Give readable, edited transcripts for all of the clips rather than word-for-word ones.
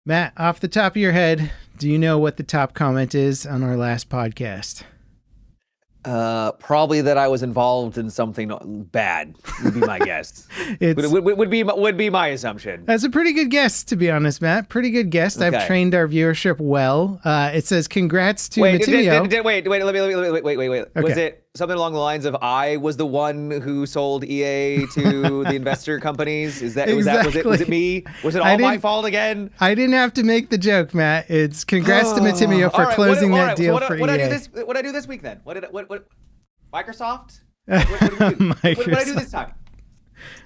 Matt, off the top of your head, do you know what the top comment is on our last podcast? Probably that I was involved in something bad would be my guess. would be my assumption. That's a pretty good guess, to be honest, Matt. Pretty good guess. Okay. I've trained our viewership well. It says congrats to Matimio. Wait. Okay. Was it something along the lines of I was the one who sold EA to the investor companies? Was it me? Was it all my fault again? I didn't have to make the joke, Matt. It's congrats to Matimio for closing that deal for EA. What did I do this week then? What Microsoft? What did I do this time?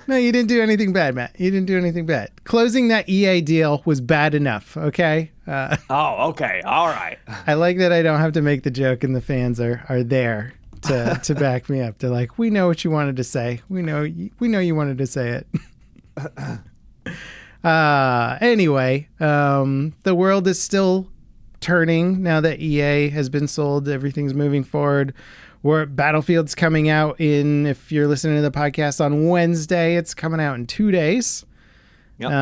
No, you didn't do anything bad, Matt. You didn't do anything bad. Closing that EA deal was bad enough, okay? Okay. All right. I like that I don't have to make the joke and the fans are there to back me up. They're like, we know what you wanted to say. We know you wanted to say it. Anyway, the world is still turning now that EA has been sold. Everything's moving forward. Battlefield's coming out if you're listening to the podcast on Wednesday, it's coming out in 2 days. Yep.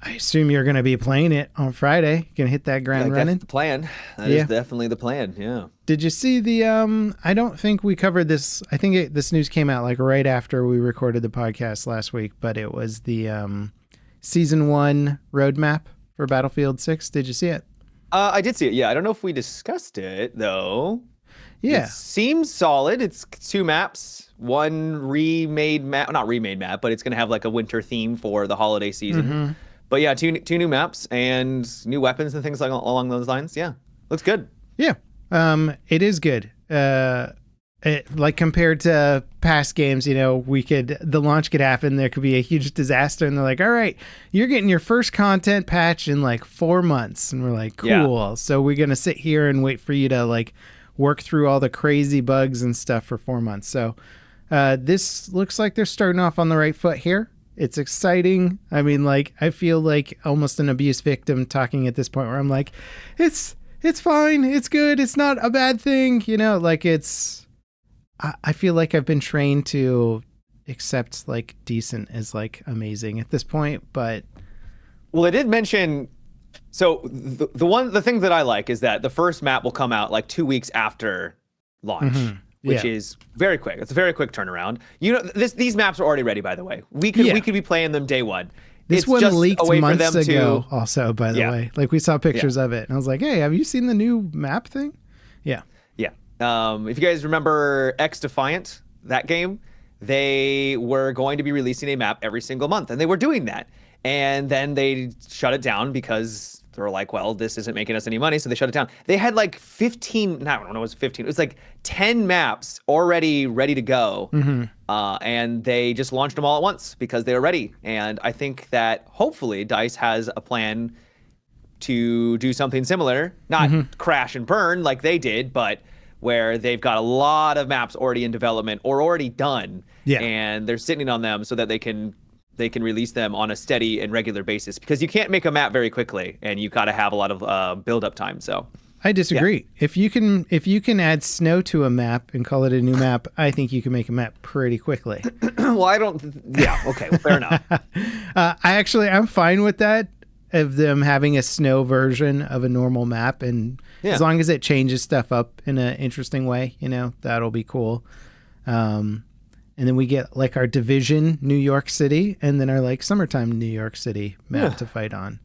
I assume you're going to be playing it on Friday. You're going to hit that ground running. That's the plan. That is definitely the plan. Yeah. Did you see the, I don't think we covered this. I think this news came out like right after we recorded the podcast last week, but it was the season 1 roadmap for Battlefield 6. Did you see it? I did see it. Yeah. I don't know if we discussed it though. Yeah. It seems solid. It's 2 maps, one remade map, not remade map, but it's going to have like a winter theme for the holiday season. Mm-hmm. But yeah, two new maps and new weapons and things along those lines. Yeah. Looks good. Yeah. It is good. Like compared to past games, the launch could happen. There could be a huge disaster and they're like, all right, you're getting your first content patch in like 4 months. And we're like, cool. Yeah. So we're going to sit here and wait for you to like work through all the crazy bugs and stuff for 4 months. So this looks like they're starting off on the right foot here. It's exciting. I mean, like, I feel like almost an abuse victim talking at this point where I'm like, it's fine. It's good. It's not a bad thing. I feel like I've been trained to accept like decent as like amazing at this point, but. Well, I did mention, so the thing that I like is that the first map will come out like 2 weeks after launch. Mm-hmm. Which is very quick. It's a very quick turnaround. These maps are already ready, by the way. We could be playing them day one. This one leaked months ago also, by the way. Like we saw pictures of it. And I was like, hey, have you seen the new map thing? Yeah. Yeah. If you guys remember X Defiant, that game, they were going to be releasing a map every single month. And they were doing that. And then they shut it down because they were like, well, this isn't making us any money, so they shut it down. They had like 15, I don't know, it was 15. It was like 10 maps already ready to go. Mm-hmm. And they just launched them all at once because they were ready. And I think that hopefully DICE has a plan to do something similar, not crash and burn like they did, but where they've got a lot of maps already in development or already done. Yeah. And they're sitting on them so that they can release them on a steady and regular basis, because you can't make a map very quickly and you got to have a lot of build-up time. So I disagree. Yeah. If you can add snow to a map and call it a new map, I think you can make a map pretty quickly. Well, I don't. Yeah. Okay. Well, fair enough. I'm fine with that, of them having a snow version of a normal map, and as long as it changes stuff up in an interesting way, that'll be cool. And then we get like our Division New York City, and then our like summertime New York City map to fight on,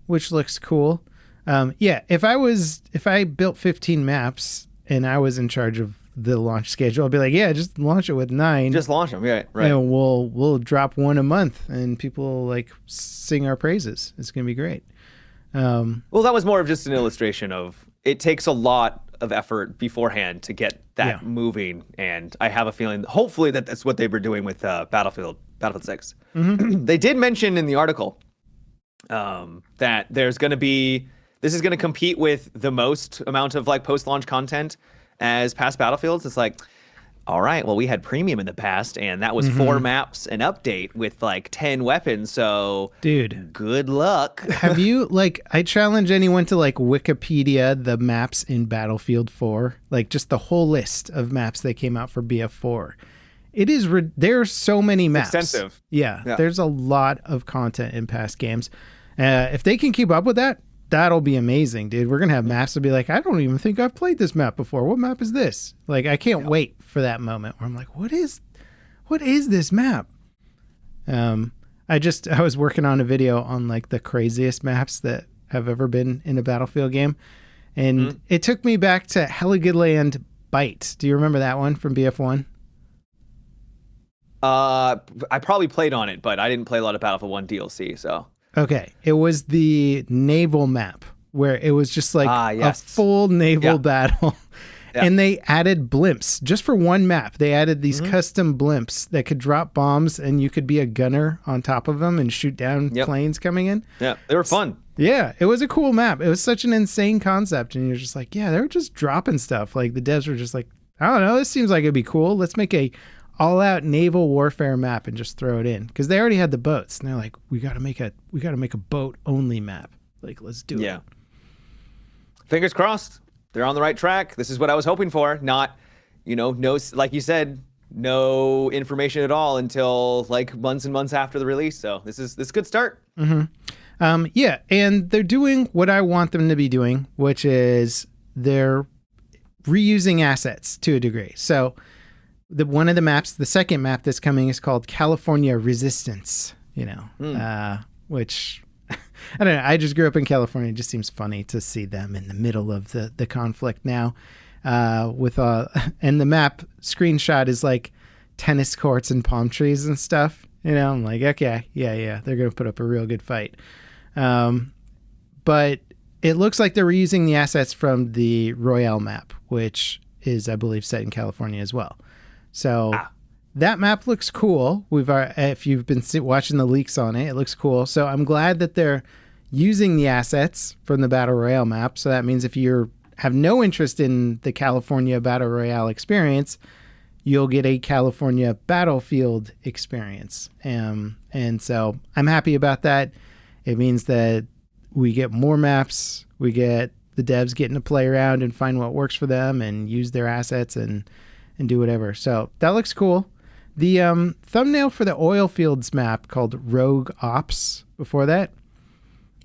which looks cool. If I built 15 maps and I was in charge of the launch schedule, I'd be like, just launch it with 9. Just launch them, right? And we'll drop 1 a month, and people will like sing our praises. It's gonna be great. Well, that was more of just an illustration of it takes a lot of effort beforehand to get that moving, and I have a feeling, hopefully, that's what they were doing with Battlefield 6. Mm-hmm. They did mention in the article that this is going to compete with the most amount of like post-launch content as past Battlefields. It's like, all right, well, we had premium in the past, and that was 4 maps an update with like 10 weapons. So, dude, good luck. Have you I challenge anyone to like Wikipedia the maps in Battlefield 4, like just the whole list of maps that came out for BF4. It is. There's so many maps. Extensive. Yeah, there's a lot of content in past games. If they can keep up with that, that'll be amazing, dude. We're gonna have maps to be like, I don't even think I've played this map before. What map is this? Like, I can't wait for that moment where I'm like, what is this map? I was working on a video on like the craziest maps that have ever been in a Battlefield game, and it took me back to Heligoland Bite. Do you remember that one from BF1? I probably played on it, but I didn't play a lot of Battlefield 1 DLC, so. Okay. It was the naval map where it was just like a full naval battle. Yeah. And they added blimps just for one map. They added these custom blimps that could drop bombs, and you could be a gunner on top of them and shoot down planes coming in. Yeah, they were fun. Yeah, it was a cool map. It was such an insane concept. And you're just like, yeah, they were just dropping stuff. Like the devs were just like, I don't know, this seems like it'd be cool. Let's make a all-out naval warfare map and just throw it in, because they already had the boats, and they're like, we got to make a boat-only map. Like, let's do it. Yeah. Fingers crossed. They're on the right track. This is what I was hoping for. Not, no, like you said, no information at all until like months and months after the release. So this is a good start. Yeah, and they're doing what I want them to be doing, which is they're reusing assets to a degree. So one of the maps, the second map that's coming, is called California Resistance, which I don't know. I just grew up in California. It just seems funny to see them in the middle of the conflict now. And the map screenshot is like tennis courts and palm trees and stuff. I'm like, okay, yeah, they're going to put up a real good fight. But it looks like they're reusing the assets from the Royale map, which is, I believe, set in California as well. So that map looks cool. If you've been watching the leaks on it, it looks cool. So I'm glad that they're using the assets from the Battle Royale map. So that means if you have no interest in the California Battle Royale experience, you'll get a California Battlefield experience. And so I'm happy about that. It means that we get more maps. We get the devs getting to play around and find what works for them and use their assets and do whatever. So that looks cool. The thumbnail for the oil fields map called Rogue Ops before that,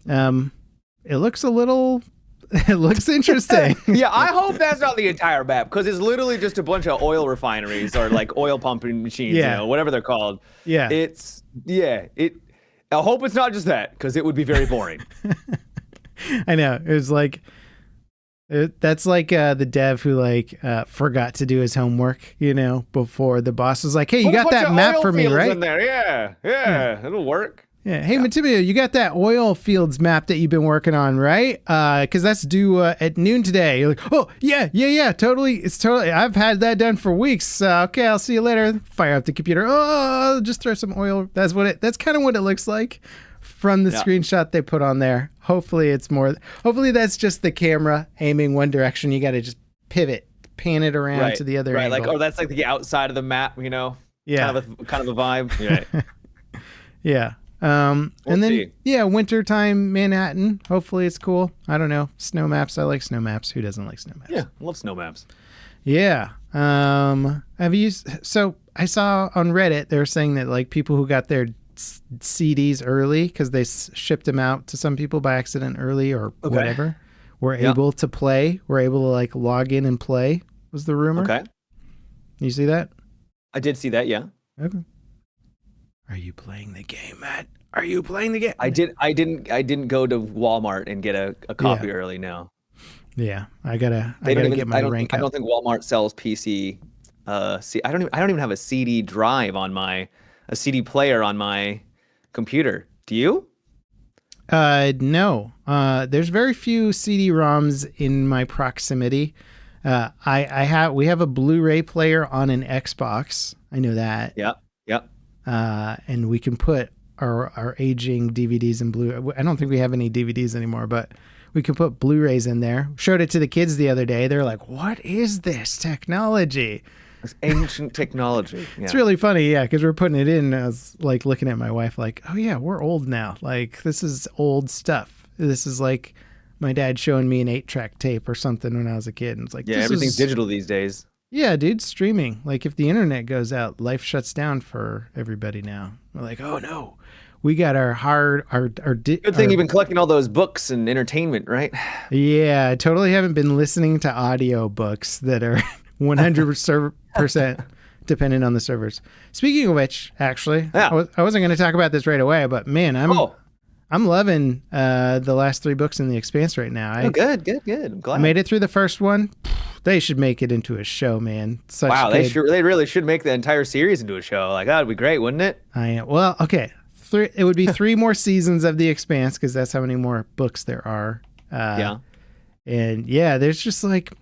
it looks it looks interesting. Yeah, I hope that's not the entire map, because it's literally just a bunch of oil refineries or like oil pumping machines, whatever they're called. Yeah. I hope it's not just that, because it would be very boring. I know. It was like, that's like the dev who forgot to do his homework, before the boss was like, hey, you got that map for me, right? In there. Yeah, it'll work. Yeah. Hey, Matimio, you got that oil fields map that you've been working on, right? Because that's due at noon today. You're like, oh, yeah, totally. I've had that done for weeks. Okay, I'll see you later. Fire up the computer. Oh, just throw some oil. That's kind of what it looks like from the screenshot they put on there. Hopefully that's just the camera aiming one direction. You got to just pivot, pan it around to the other angle. That's like the outside of the map, Yeah. Kind of a vibe. Yeah. Yeah. And then, wintertime Manhattan. Hopefully it's cool. I don't know. Snow maps. I like snow maps. Who doesn't like snow maps? Yeah, I love snow maps. Yeah. So I saw on Reddit, they were saying that like people who got their CDs early, because they shipped them out to some people by accident early or whatever, were able to play, were able to like log in and play, was the rumor. Okay. You see that? I did see that, yeah. Okay. Are you playing the game, Matt? Are you playing the game? I didn't go to Walmart and get a copy early now. Yeah, I gotta get my rank up. I don't think Walmart sells PC. I don't even have a CD drive on a CD player on my computer. Do you? No. There's very few CD-ROMs in my proximity. We have a Blu-ray player on an Xbox. I know that. Yep. And we can put our aging DVDs and Blu-ray. I don't think we have any DVDs anymore, but we can put Blu-rays in there. Showed it to the kids the other day. They're like, what is this technology? It's ancient technology. Yeah. It's really funny, because we're putting it in. I was like looking at my wife like, oh yeah, we're old now. Like, this is old stuff. This is like my dad showing me an 8-track tape or something when I was a kid. And it's like, everything's digital these days. Yeah, dude, streaming. Like if the internet goes out, life shuts down for everybody now. We're like, oh no, we got Good thing you've been collecting all those books and entertainment, right? Yeah, I totally haven't been listening to audio books that are 100% dependent on the servers. Speaking of which, actually, Yeah. I wasn't going to talk about this right away, but man, I'm loving the last 3 books in the Expanse right now. Good. I'm glad. I made it through the first one. They should make it into a show, man. Wow, they really should make the entire series into a show. Like, that'd be great, wouldn't it? Well, okay. It would be 3 more seasons of the Expanse because that's how many more books there are. And yeah, there's just like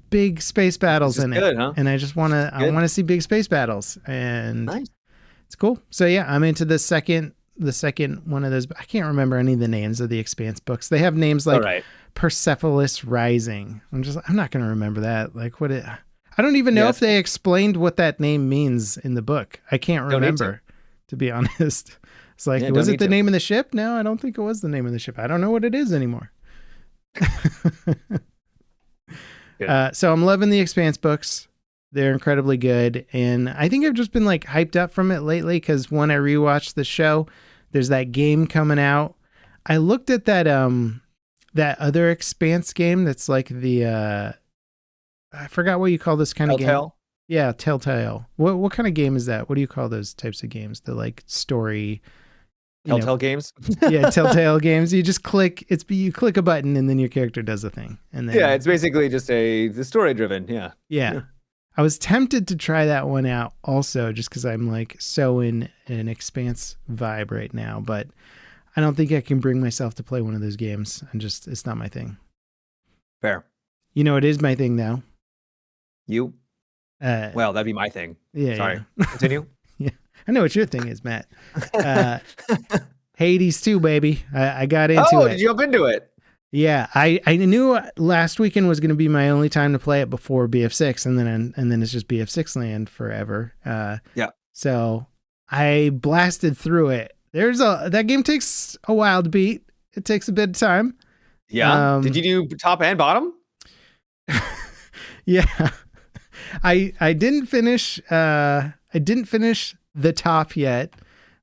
big space battles in it, huh? and I want to see big space battles, and nice. It's cool. So yeah, I'm into the second one of those. I can't remember any of the names of the Expanse books. They have names like Persepolis Rising. I'm not going to remember that. Like I don't even know if they explained what that name means in the book. I can't remember, to be honest. It's like, was it the name of the ship? No, I don't think it was the name of the ship. I don't know what it is anymore. So I'm loving the Expanse books. They're incredibly good. And I think I've just been like hyped up from it lately because when I rewatched the show, there's that game coming out. I looked at that other Expanse game that's like the I forgot what you call this kind of game. Yeah, Telltale. What kind of game is that? What do you call those types of games? The like story Telltale games? Yeah, Telltale games. You just you click a button and then your character does a thing. And then it's basically just the story driven. Yeah. I was tempted to try that one out also just because I'm like so in an Expanse vibe right now, but I don't think I can bring myself to play one of those games. It's not my thing. Fair. You know, it is my thing though. You? Well, that'd be my thing. Yeah. Sorry. Yeah. Continue. Yeah. I know what your thing is, Matt. Hades 2, baby. I got into it. Oh, did you jump into it? Yeah, I knew last weekend was going to be my only time to play it before BF6, and then it's just BF6 land forever. So I blasted through it. That game takes a while to beat. It takes a bit of time. Yeah. Did you do top and bottom? Yeah. I didn't finish. I didn't finish the top yet.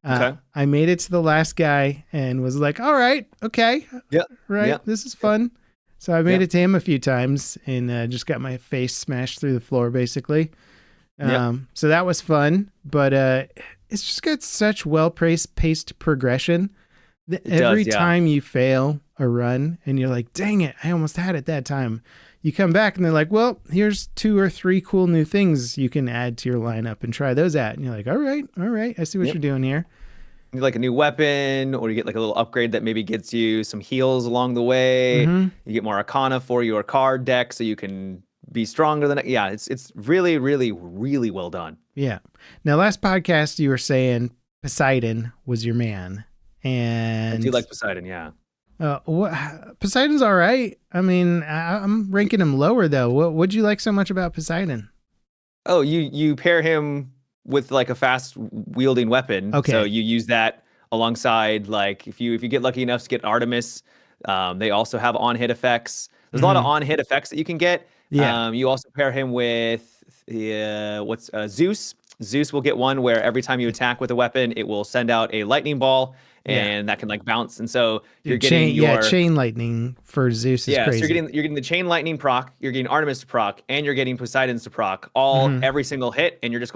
Okay. I made it to the last guy and was like, all right, okay. Yeah. Right. Yeah. This is fun. So I made it to him a few times and just got my face smashed through the floor, basically. So that was fun, but it's just got such well-paced progression that every time you fail a run and you're like, dang it, I almost had it that time. You come back and they're like, well, here's 2 or 3 cool new things you can add to your lineup and try those out. And you're like, all right, I see what you're doing here. You like a new weapon, or you get like a little upgrade that maybe gets you some heals along the way. Mm-hmm. You get more Arcana for your card deck so you can be stronger than it. Yeah, it's really, really, really well done. Yeah. Now, last podcast you were saying Poseidon was your man. And I do like Poseidon, yeah. Poseidon's all right. I mean, I'm ranking him lower though. What'd you like so much about Poseidon? Oh, you pair him with like a fast wielding weapon. Okay. So you use that alongside, like if you get lucky enough to get Artemis, they also have on hit effects. There's a lot of on hit effects that you can get. Yeah. You also pair him with Zeus. Zeus will get one where every time you attack with a weapon, it will send out a lightning ball. And that can like bounce, and so you're getting chain lightning for Zeus is crazy. So you're getting the chain lightning proc, you're getting Artemis to proc, and you're getting Poseidon's to proc, every single hit, and you're just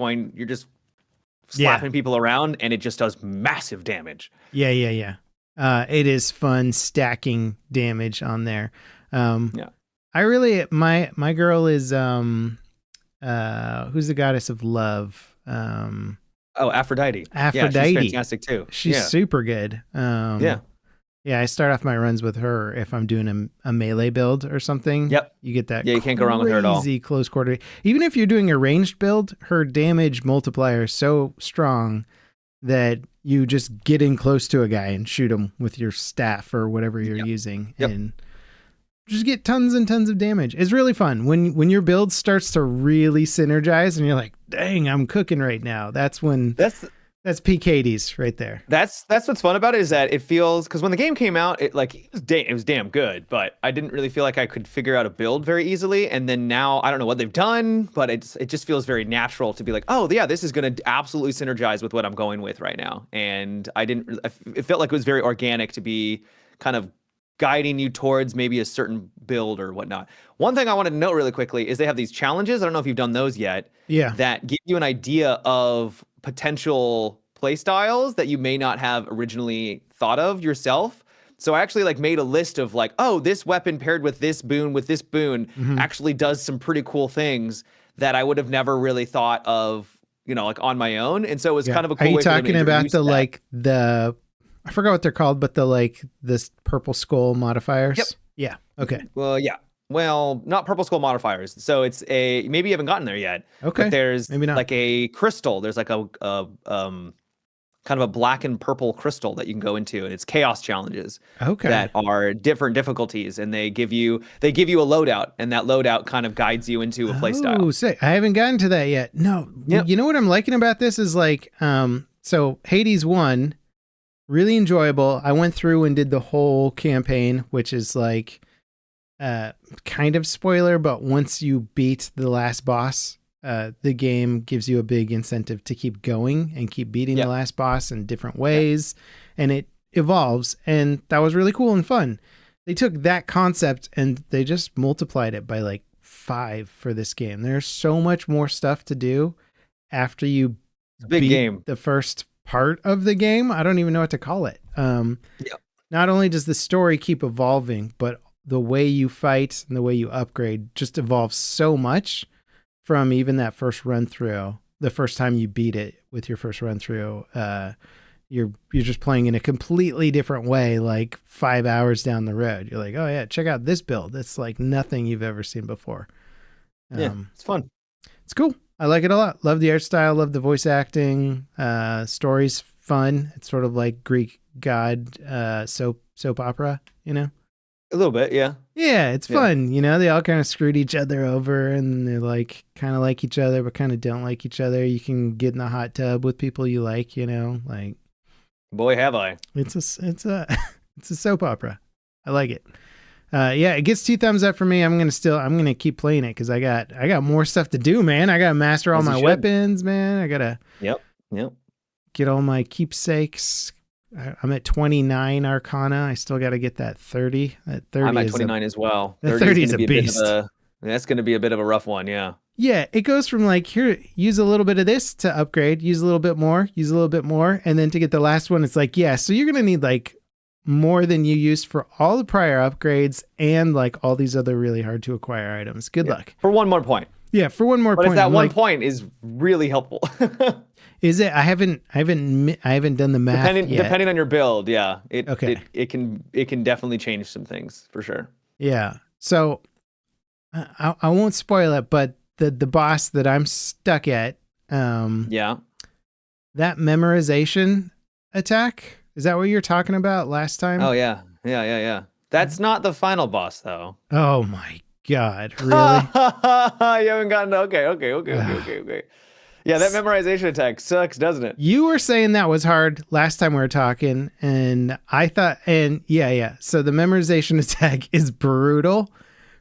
slapping people around, and it just does massive damage. Yeah. It is fun stacking damage on there. I really my girl is who's the goddess of love? Aphrodite. Yeah, she's fantastic too. She's super good. Yeah, I start off my runs with her if I'm doing a melee build or something. Yep. You get that. Yeah, you can't go wrong with her at all. Crazy close quarter. Even if you're doing a ranged build, her damage multiplier is so strong that you just get in close to a guy and shoot him with your staff or whatever you're using, and just get tons and tons of damage. It's really fun when your build starts to really synergize and you're like, dang, I'm cooking right now. That's when That's peak Hades right there. That's what's fun about it, is that it feels, because when the game came out, it was damn good, but I didn't really feel like I could figure out a build very easily. And then now I don't know what they've done, but it just feels very natural to be like, oh yeah, this is going to absolutely synergize with what I'm going with right now. And it felt like it was very organic to be kind of guiding you towards maybe a certain build or whatnot. One thing I wanted to note really quickly is they have these challenges. I don't know if you've done those yet. Yeah. That give you an idea of potential play styles that you may not have originally thought of yourself. So I actually like made a list of like, oh, this weapon paired with this boon actually does some pretty cool things that I would have never really thought of, like on my own. And so it was kind of a cool way. Are you talking about the I forgot what they're called, but this purple skull modifiers? Yep. Yeah. Okay. Well, yeah. Well, not purple skull modifiers. So it's maybe you haven't gotten there yet. Okay. But there's maybe not. Like a crystal. There's like a kind of a black and purple crystal that you can go into, and it's chaos challenges. Okay. That are different difficulties, and they give you a loadout, and that loadout kind of guides you into a play style. Oh, sick. I haven't gotten to that yet. No. Yep. You know what I'm liking about this is like, so Hades 1, really enjoyable. I went through and did the whole campaign, which is like kind of spoiler, but once you beat the last boss, the game gives you a big incentive to keep going and keep beating the last boss in different ways, and it evolves, and that was really cool and fun. They took that concept and they just multiplied it by like 5 for this game. There's so much more stuff to do after you beat the first part of the game. I don't even know what to call it. Not only does the story keep evolving, but the way you fight and the way you upgrade just evolves so much from even that first run through. The first time you beat it with your first run through, you're just playing in a completely different way. Like 5 hours down the road, you're like, oh yeah, check out this build. It's like nothing you've ever seen before. It's fun. It's cool. I like it a lot. Love the art style. Love the voice acting. Story's fun. It's sort of like Greek god soap opera, A little bit, yeah. Yeah, it's fun. They all kind of screwed each other over, and they're like kind of like each other, but kind of don't like each other. You can get in the hot tub with people you like, like. Boy, have I. It's a it's a soap opera. I like it. It gets 2 thumbs up for me. I'm gonna keep playing it because I got more stuff to do, man. I gotta master all my weapons, man. I gotta get all my keepsakes. I'm at 29 Arcana. I still got to get that 30. That 30 I'm at 29 as well. That 30 is a beast. That's going to be a bit of a rough one, yeah. Yeah, it goes from like, here, use a little bit of this to upgrade, use a little bit more, and then to get the last one, it's like, yeah, so you're going to need like more than you used for all the prior upgrades and like all these other really hard to acquire items. Good luck. For one more point. Yeah, for one more point. But that one point is really helpful. Is it? I haven't done the math yet. Depending on your build, yeah. It can definitely change some things for sure. Yeah. So I won't spoil it, but the boss that I'm stuck at, that memorization attack, is that what you're talking about last time? Oh yeah. That's not the final boss though. Oh my God, really? You haven't gotten okay. Yeah, that memorization attack sucks, doesn't it? You were saying that was hard last time we were talking, and I thought, so the memorization attack is brutal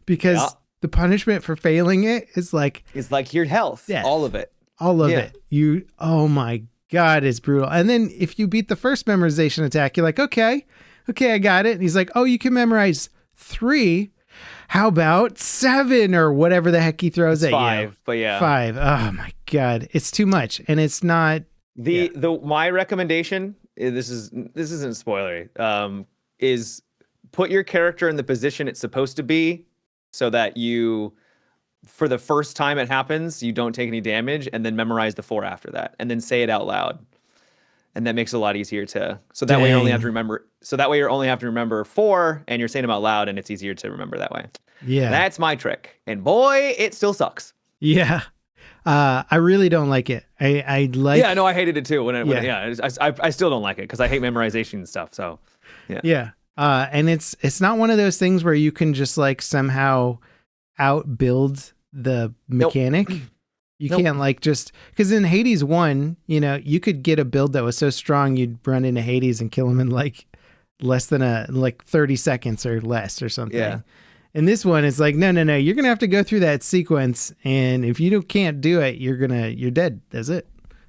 because the punishment for failing it is like... It's like your health, death. All of it. Oh my God, it's brutal. And then if you beat the first memorization attack, you're like, okay, I got it. And he's like, oh, you can memorize 3. How about 7 or whatever the heck he throws at 5, you? But yeah. 5. Oh my God. It's too much. And it's not my recommendation, this isn't spoilery, is put your character in the position it's supposed to be so that you, for the first time it happens, you don't take any damage, and then memorize the 4 after that, and then say it out loud. And that makes it a lot easier so that way you only have to remember 4, and you're saying them out loud, and it's easier to remember that way. Yeah. That's my trick. And boy, it still sucks. Yeah. I really don't like it. I like... Yeah, no, I hated it too. I still don't like it because I hate memorization and stuff. So, yeah. Yeah. And it's not one of those things where you can just like somehow outbuild the mechanic. Nope. You can't like just because in Hades 1, you could get a build that was so strong you'd run into Hades and kill him in like less than 30 seconds or less or something. Yeah. And this one is like, no, you're gonna have to go through that sequence, and if you can't do it, you're dead. That's it.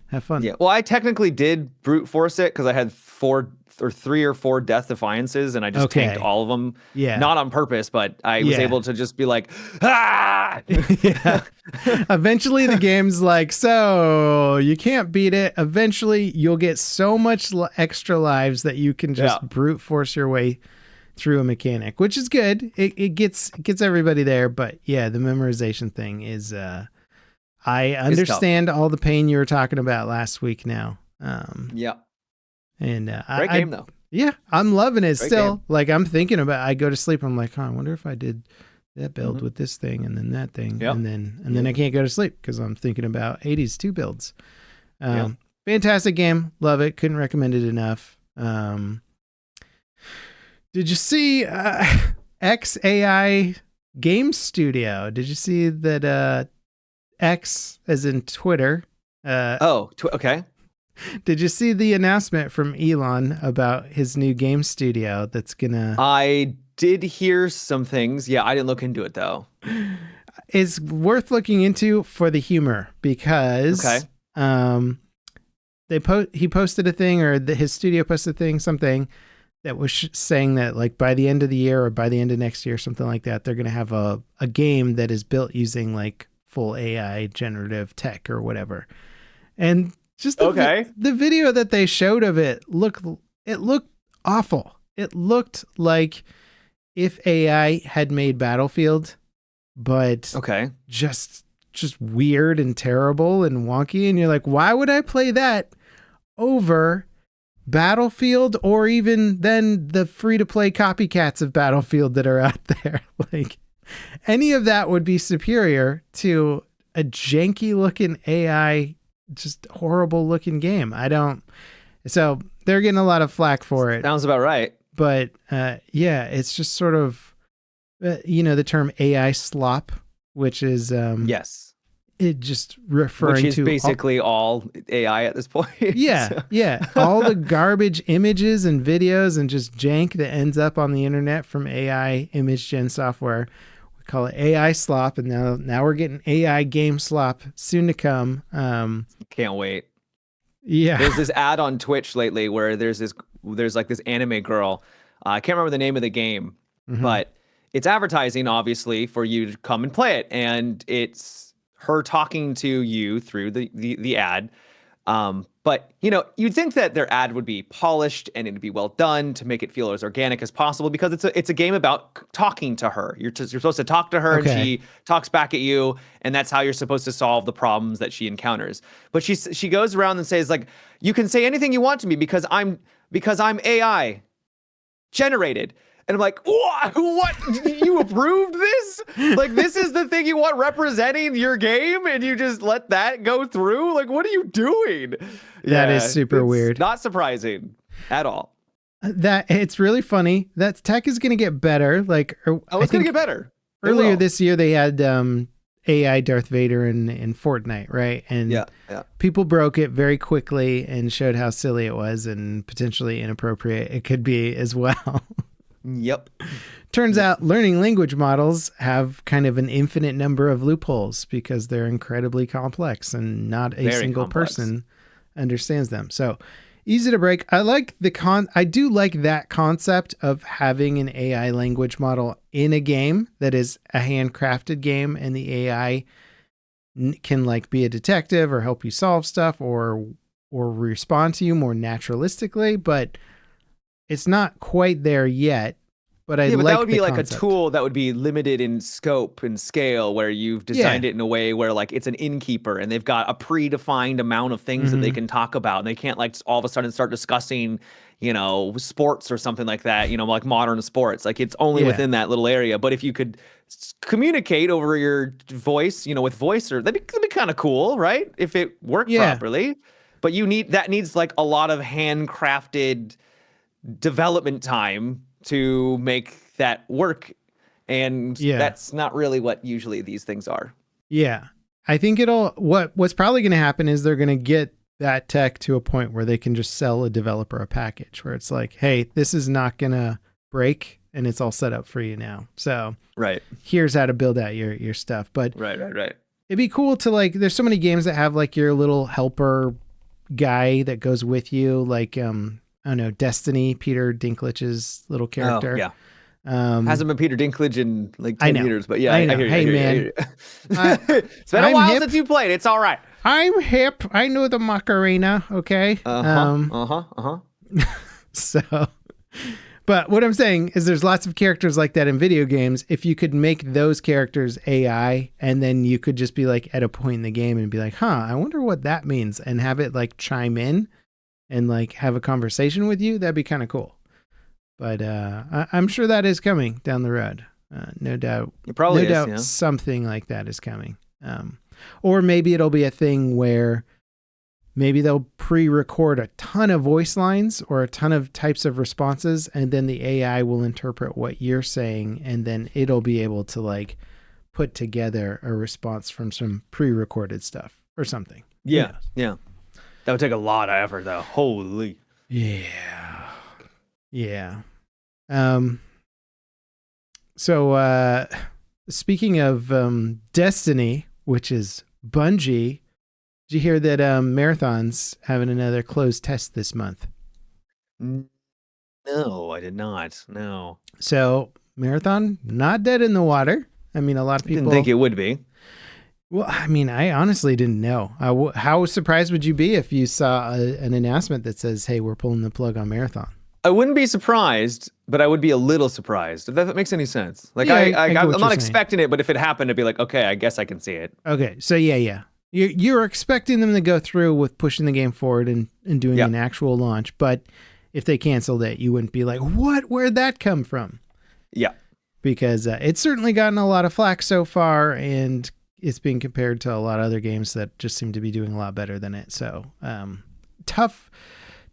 Have fun. Yeah. Well, I technically did brute force it because I had 3 or 4 death defiances, and I just tanked all of them. Yeah. Not on purpose, but I was able to just be like, ah. Yeah. Eventually, the game's like, so you can't beat it. Eventually, you'll get so much extra lives that you can just brute force your way through a mechanic, which is good. It gets everybody there, but yeah, the memorization thing is. I understand all the pain you were talking about last week now. Yeah. And great game though. Yeah, I'm loving it. Great still. game. Like I'm thinking about. I go to sleep. I'm like, I wonder if I did that build with this thing and then that thing, and then I can't go to sleep because I'm thinking about 80s 2 builds. Fantastic game. Love it. Couldn't recommend it enough. Did you see XAI Game Studio? Did you see that? X as in Twitter. Okay. Did you see the announcement from Elon about his new game studio that's gonna... I did hear some things. Yeah, I didn't look into it though. It's worth looking into for the humor because he posted a thing, or his studio posted a thing, something that was saying that like by the end of the year or by the end of next year, something like that, they're gonna have a game that is built using like full AI generative tech or whatever. And just the video that they showed of it looked awful. It looked like if AI had made Battlefield, but just weird and terrible and wonky. And you're like, why would I play that over Battlefield, or even then the free to play copycats of Battlefield that are out there? Like, any of that would be superior to a janky looking AI, just horrible looking game. So they're getting a lot of flack for it. Sounds about right. But it's just sort of, the term AI slop, which is, it just referring to. Which is basically all AI at this point. Yeah. All the garbage images and videos and just jank that ends up on the internet from AI image gen software. Call it AI slop, and now we're getting AI game slop soon to come. Can't wait. Yeah, there's this ad on Twitch lately where there's like this anime girl. I can't remember the name of the game, but it's advertising obviously for you to come and play it, and it's her talking to you through the ad. But you'd think that their ad would be polished and it'd be well done to make it feel as organic as possible, because it's a game about talking to her. You're supposed to talk to her and she talks back at you, and that's how you're supposed to solve the problems that she encounters. But she goes around and says like, you can say anything you want to me because I'm AI generated. And I'm like, what? You approved this? Like, this is the thing you want representing your game, and you just let that go through? Like, what are you doing? That is super weird. Not surprising at all. That it's really funny. That tech is going to get better. Like, it's going to get better. Earlier this year, they had AI Darth Vader in Fortnite, right? And people broke it very quickly and showed how silly it was and potentially inappropriate it could be as well. Yep. Turns out learning language models have kind of an infinite number of loopholes because they're incredibly complex and not a single person understands them. So easy to break. I like I do like that concept of having an AI language model in a game that is a handcrafted game, and the AI can like be a detective or help you solve stuff or respond to you more naturalistically, but it's not quite there yet, but but that would be like concept. A tool that would be limited in scope and scale, where you've designed it in a way where like it's an innkeeper and they've got a predefined amount of things that they can talk about, and they can't like all of a sudden start discussing, sports or something like that, like modern sports. Like it's only within that little area. But if you could communicate over your voice, with voice, or that'd be kind of cool, right? If it worked properly. But that needs like a lot of handcrafted development time to make that work, and that's not really what usually these things are. I think what's probably going to happen is they're going to get that tech to a point where they can just sell a developer a package where it's like, hey, this is not going to break and it's all set up for you now. So right, here's how to build out your stuff. But right. It'd be cool to like, there's so many games that have like your little helper guy that goes with you. Like, I don't know, Destiny, Peter Dinklage's little character. Oh, yeah. Hasn't been Peter Dinklage in like 10 years, but yeah, I know. hear you, hey, man. It's been a while since you played. It's all right. I'm hip. I know the Macarena. Okay. So, but what I'm saying is there's lots of characters like that in video games. If you could make those characters AI and then you could just be like at a point in the game and be like, huh, I wonder what that means, and have it like chime in and like have a conversation with you, that'd be kind of cool. But I'm sure that is coming down the road. No doubt. It probably no doubt yeah. something like that is coming. Or maybe it'll be a thing where maybe they'll pre-record a ton of voice lines or a ton of types of responses, and then the AI will interpret what you're saying, and then it'll be able to like put together a response from some pre-recorded stuff or something. Yeah. Yeah. That would take a lot of effort though. Holy. Yeah. Yeah. So speaking of Destiny, which is Bungie, did you hear that Marathon's having another closed test this month? No, I did not. No. So Marathon, not dead in the water. I mean, a lot of people didn't think it would be. Well, I mean, I honestly didn't know. How surprised would you be if you saw an announcement that says, hey, we're pulling the plug on Marathon? I wouldn't be surprised, but I would be a little surprised, if that makes any sense. Like, yeah, I'm not expecting it, but if it happened, I'd be like, okay, I guess I can see it. Okay, so yeah. You're expecting them to go through with pushing the game forward and doing an actual launch, but if they canceled it, you wouldn't be like, what? Where'd that come from? Yeah. Because it's certainly gotten a lot of flack so far, and it's being compared to a lot of other games that just seem to be doing a lot better than it. So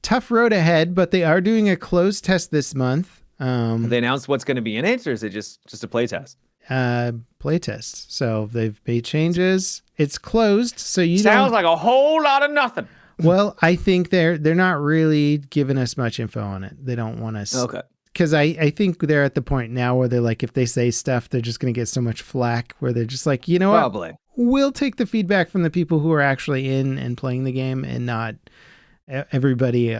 tough road ahead, but they are doing a closed test this month. They announced what's going to be in it, or is it just a play test? Play test. So they've made changes. It's closed, so you sounds like a whole lot of nothing. Well, I think they're not really giving us much info on it. They don't want us. Okay. Because I think they're at the point now where they're like, if they say stuff, they're just going to get so much flack where they're just like, you know Probably. what? We'll take the feedback from the people who are actually in and playing the game and not everybody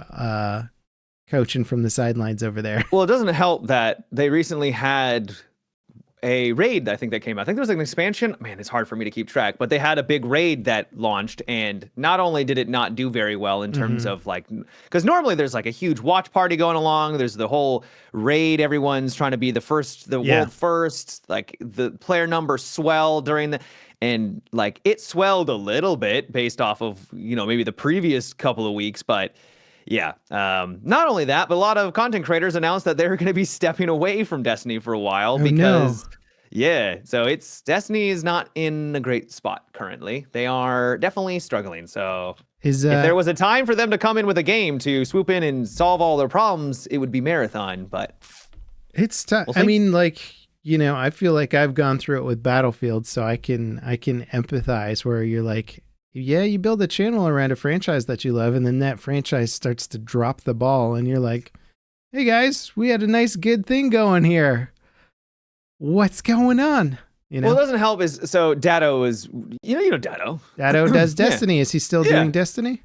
coaching from the sidelines over there. Well, it doesn't help that they recently had a raid, I think, that came out. I think there was an expansion. Man, it's hard for me to keep track, but they had a big raid that launched, and not only did it not do very well in terms of like, because normally there's like a huge watch party going along. There's the whole raid. Everyone's trying to be the world first. Like the player numbers swell during and like it swelled a little bit based off of, maybe the previous couple of weeks, but yeah. Not only that, but a lot of content creators announced that they're going to be stepping away from Destiny for a while so Destiny is not in a great spot currently. They are definitely struggling. So if there was a time for them to come in with a game to swoop in and solve all their problems, it would be Marathon, but it's tough. I mean, like, I feel like I've gone through it with Battlefield, so I can empathize where you're like, yeah, you build a channel around a franchise that you love, and then that franchise starts to drop the ball, and you're like, hey guys, we had a nice, good thing going here. What's going on? Well, it doesn't help so Datto is, Datto. Datto does Destiny. Yeah. Is he still doing Destiny?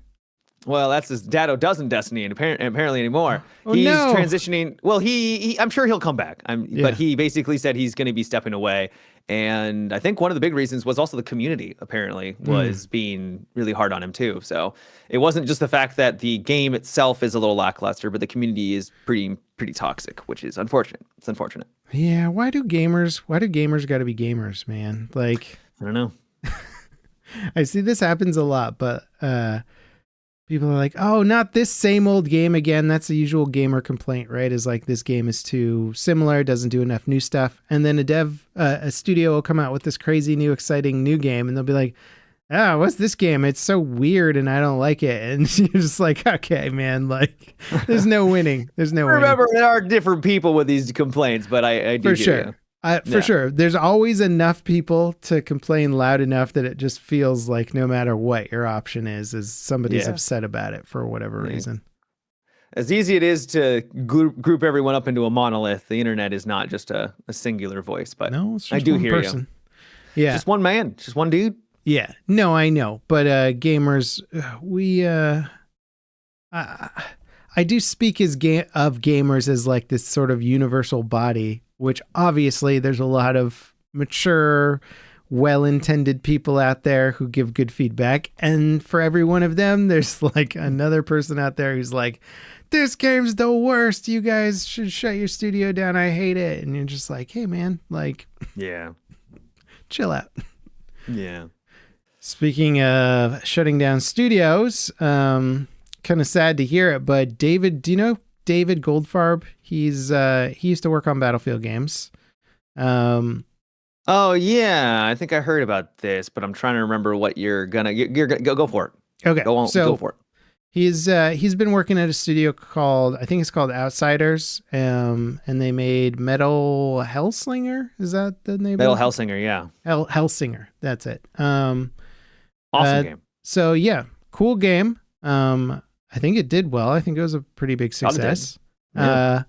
Well, Datto doesn't Destiny apparently anymore. Oh, he's no. transitioning. Well, he I'm sure he'll come back. But he basically said he's going to be stepping away. And I think one of the big reasons was also the community apparently was being really hard on him too. So it wasn't just the fact that the game itself is a little lackluster, but the community is pretty toxic, which is unfortunate. It's unfortunate. Yeah. Why do gamers got to be gamers, man? Like, I don't know. I see this happens a lot, but people are like, oh, not this same old game again. That's the usual gamer complaint, right? Is like, this game is too similar, doesn't do enough new stuff. And then a studio will come out with this crazy new, exciting new game, and they'll be like, oh, what's this game? It's so weird and I don't like it. And you're just like, okay, man, like, there's no winning. There's no winning. Remember, there are different people with these complaints, but I do For sure. For sure. There's always enough people to complain loud enough that it just feels like no matter what your option is somebody's upset about it for whatever reason. As easy it is to group everyone up into a monolith, the internet is not just a singular voice. But no, it's just I do one hear person. You. Yeah. Just one man. Just one dude. Yeah. No, I know. But gamers, I do speak of gamers as like this sort of universal body, which obviously there's a lot of mature, well-intended people out there who give good feedback. And for every one of them, there's like another person out there who's like, this game's the worst. You guys should shut your studio down. I hate it. And you're just like, hey, man, like, yeah, chill out. Yeah. Speaking of shutting down studios, kind of sad to hear it, but David, do you know David Goldfarb? He used to work on Battlefield games. Oh yeah, I think I heard about this, but I'm trying to remember what you're gonna go for it. Okay, go for it. He's been working at a studio called, I think it's called Outsiders, and they made Metal Hellsinger. Is that the name? Metal Hellsinger, yeah. Hellsinger, that's it. Awesome game. So yeah, cool game. I think it did well. I think it was a pretty big success. Yeah.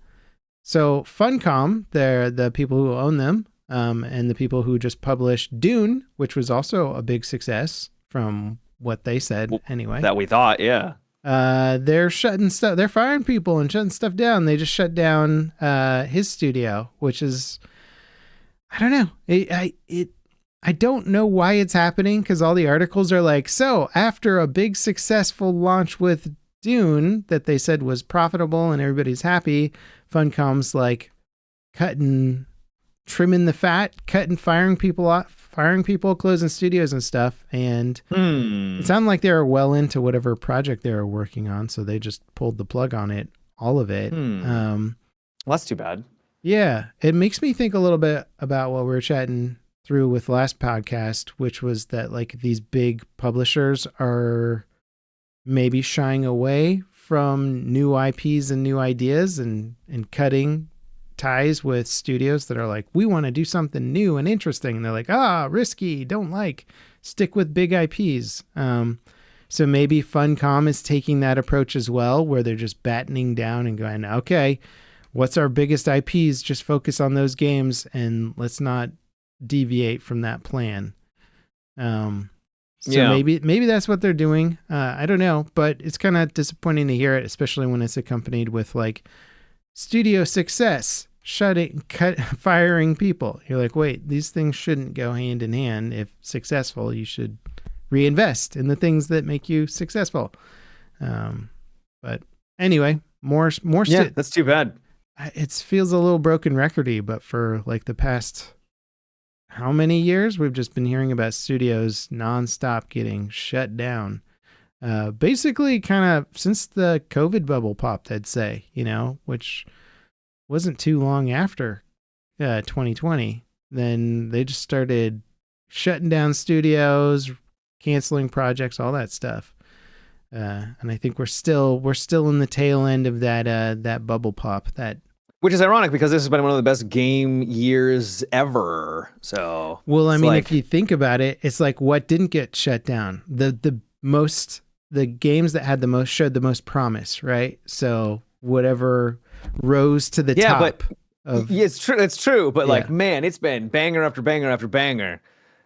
So Funcom, they're the people who own them, and the people who just published Dune, which was also a big success from what they said anyway. That we thought, yeah. They're shutting stuff. They're firing people and shutting stuff down. They just shut down his studio, which is, I don't know. I don't know why it's happening, because all the articles are like, so after a big successful launch with Dune that they said was profitable and everybody's happy, Funcom's like trimming the fat, firing people, closing studios and stuff. And it sounded like they were well into whatever project they were working on, so they just pulled the plug on it, all of it. Well, that's too bad. Yeah, it makes me think a little bit about what we were chatting through with last podcast, which was that like these big publishers are maybe shying away from new IPs and new ideas and cutting ties with studios that are like, we want to do something new and interesting. And they're like, risky, don't like, stick with big IPs. So maybe Funcom is taking that approach as well, where they're just battening down and going, okay, what's our biggest IPs? Just focus on those games and let's not deviate from that plan. Maybe that's what they're doing. I don't know, but it's kind of disappointing to hear it, especially when it's accompanied with like studio success, firing people. You're like, wait, these things shouldn't go hand in hand. If successful, you should reinvest in the things that make you successful. But anyway, more. Yeah, that's too bad. It feels a little broken recordy, but for like the past how many years we've just been hearing about studios nonstop getting shut down. Basically kind of since the COVID bubble popped, I'd say, which wasn't too long after 2020. Then they just started shutting down studios, canceling projects, all that stuff. And I think we're still in the tail end of that bubble pop, which is ironic because this has been one of the best game years ever. So, well, I mean, if you think about it, it's like what didn't get shut down? The games that had showed the most promise, right? So whatever rose to the top. It's true. It's true. But like, man, it's been banger after banger after banger,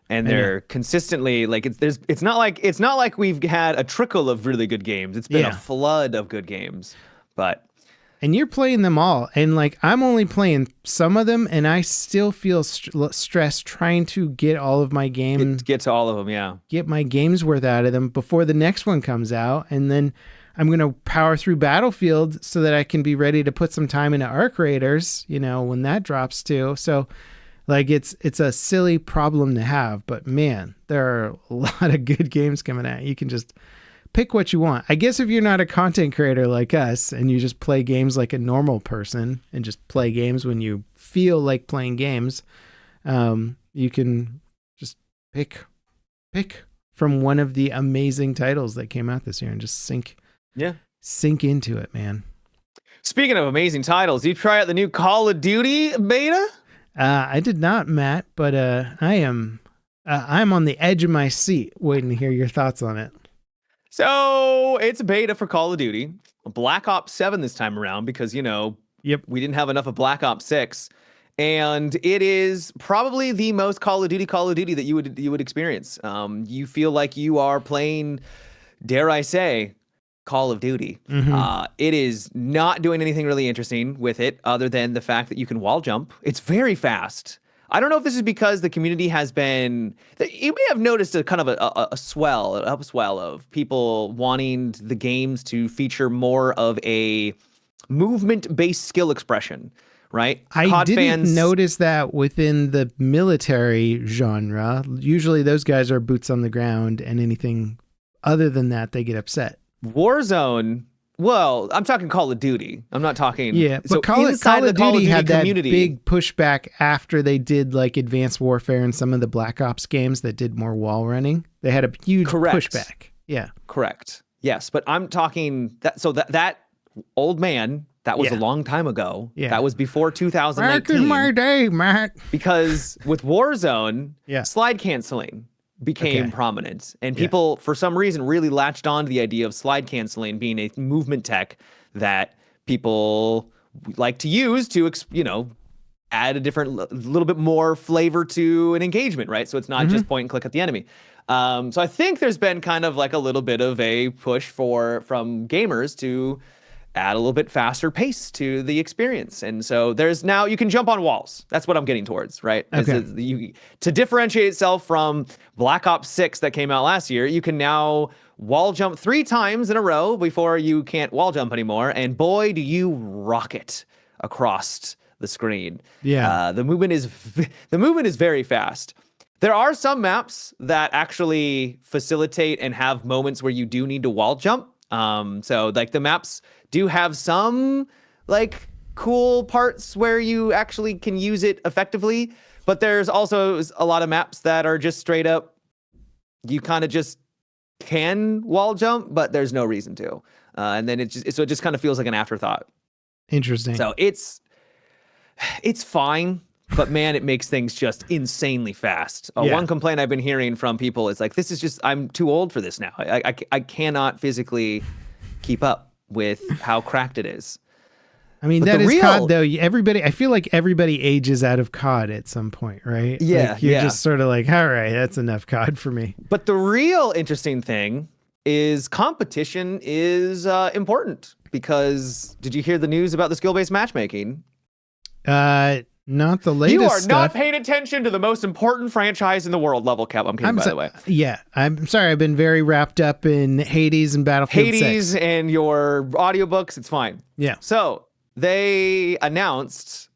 and they're consistently like it's not like we've had a trickle of really good games. It's been a flood of good games, And you're playing them all. And like, I'm only playing some of them, and I still feel stressed trying to get all of my games. Get to all of them, yeah. Get my game's worth out of them before the next one comes out. And then I'm going to power through Battlefield so that I can be ready to put some time into Arc Raiders, when that drops too. So like, it's a silly problem to have. But man, there are a lot of good games coming out. You can just pick what you want. I guess if you're not a content creator like us and you just play games like a normal person and just play games when you feel like playing games, you can just pick from one of the amazing titles that came out this year and just sink into it, man. Speaking of amazing titles, you try out the new Call of Duty beta? I did not, Matt, but I'm on the edge of my seat waiting to hear your thoughts on it. So it's a beta for Call of Duty, Black Ops 7 this time around because, Yep. we didn't have enough of Black Ops 6. And it is probably the most Call of Duty that you would experience. You feel like you are playing, dare I say, Call of Duty. Mm-hmm. It is not doing anything really interesting with it other than the fact that you can wall jump. It's very fast. I don't know if this is because the community has been, you may have noticed a kind of an upswell of people wanting the games to feature more of a movement-based skill expression, right? I didn't notice that within the military genre. Usually those guys are boots on the ground, and anything other than that, they get upset. Warzone, well, I'm talking Call of Duty. I'm not talking... Yeah, but Call of Duty had that big pushback after they did like Advanced Warfare and some of the Black Ops games that did more wall running. They had a huge pushback. Yeah. Correct. Yes, but I'm talking... that old man... That was a long time ago. Yeah. That was before 2019. Back in my day, Matt. Because with Warzone, slide canceling became prominent. And people, for some reason, really latched on to the idea of slide canceling being a movement tech that people like to use to, add a different, little bit more flavor to an engagement, right? So it's not just point and click at the enemy. So I think there's been kind of like a little bit of a push from gamers to add a little bit faster pace to the experience. And so there's now, you can jump on walls. That's what I'm getting towards, right? Okay. To differentiate itself from Black Ops 6 that came out last year, you can now wall jump 3 times in a row before you can't wall jump anymore. And boy, do you rocket across the screen. Yeah. The movement is very fast. There are some maps that actually facilitate and have moments where you do need to wall jump. So like the maps do have some like cool parts where you actually can use it effectively, but there's also a lot of maps that are just straight up, you kind of just can wall jump, but there's no reason to. And then it just kind of feels like an afterthought. Interesting. So it's fine, but man, it makes things just insanely fast. One complaint I've been hearing from people is like, this is just, I'm too old for this now. I cannot physically keep up with how cracked it is. I mean, that is COD though. I feel like everybody ages out of COD at some point, right? Yeah. Like you're just sort of like, all right, that's enough COD for me. But the real interesting thing is competition is important, because did you hear the news about the skill-based matchmaking? Not the latest You are stuff. not paying attention to the most important franchise in the world, Level Cap. I'm kidding, by the way. Yeah, I'm sorry. I've been very wrapped up in Hades and Battlefield 6. Hades and your audiobooks, it's fine. Yeah. So they announced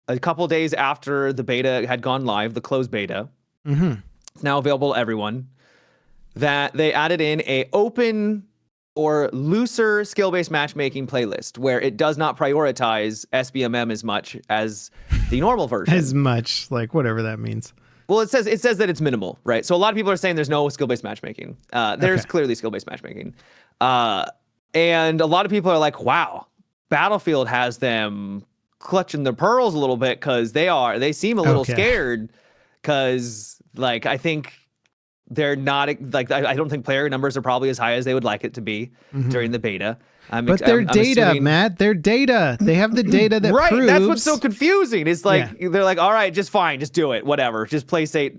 a couple days after the beta had gone live, the closed beta, it's now available to everyone, that they added in a open or looser skill-based matchmaking playlist where it does not prioritize SBMM as much as the normal version. As much, like whatever that means. Well, it says that it's minimal, right? So a lot of people are saying there's no skill-based matchmaking. There's clearly skill-based matchmaking. And a lot of people are like, wow, Battlefield has them clutching their pearls a little bit because they seem a little scared because, like, I think they're not, like, I don't think player numbers are probably as high as they would like it to be during the beta. But their data, assuming... Matt, their data. They have the data that right, proves... that's what's so confusing. It's like, they're like, all right, just fine, just do it, whatever. Just play safe,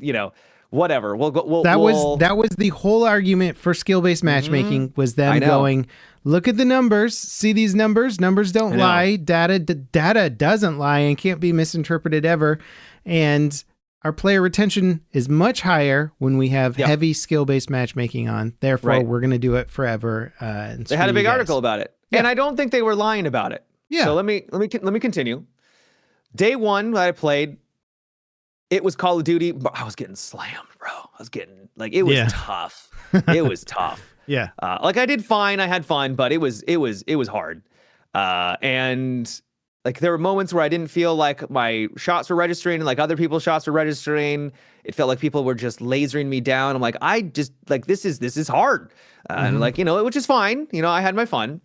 whatever. That was the whole argument for skill-based matchmaking, was them going, look at the numbers, see these numbers don't lie, data doesn't lie and can't be misinterpreted ever. And our player retention is much higher when we have heavy skill-based matchmaking on. Therefore, we're going to do it forever. They had a big article about it, and I don't think they were lying about it. Yeah. So let me continue. Day one that I played, it was Call of Duty, but I was getting slammed, bro. I was getting it was tough. It was tough. Yeah. I did fine. I had fun, but it was hard. And like there were moments where I didn't feel like my shots were registering and like other people's shots were registering. It felt like people were just lasering me down. I'm like, this is hard. And which is fine. I had my fun.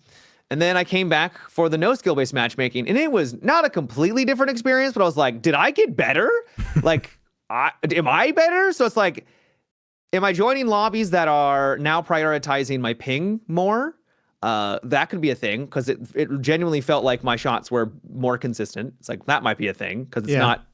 And then I came back for the no skill-based matchmaking, and it was not a completely different experience, but I was like, did I get better? Like, am I better? So it's like, am I joining lobbies that are now prioritizing my ping more? That could be a thing, because it genuinely felt like my shots were more consistent. It's like, that might be a thing, because it's not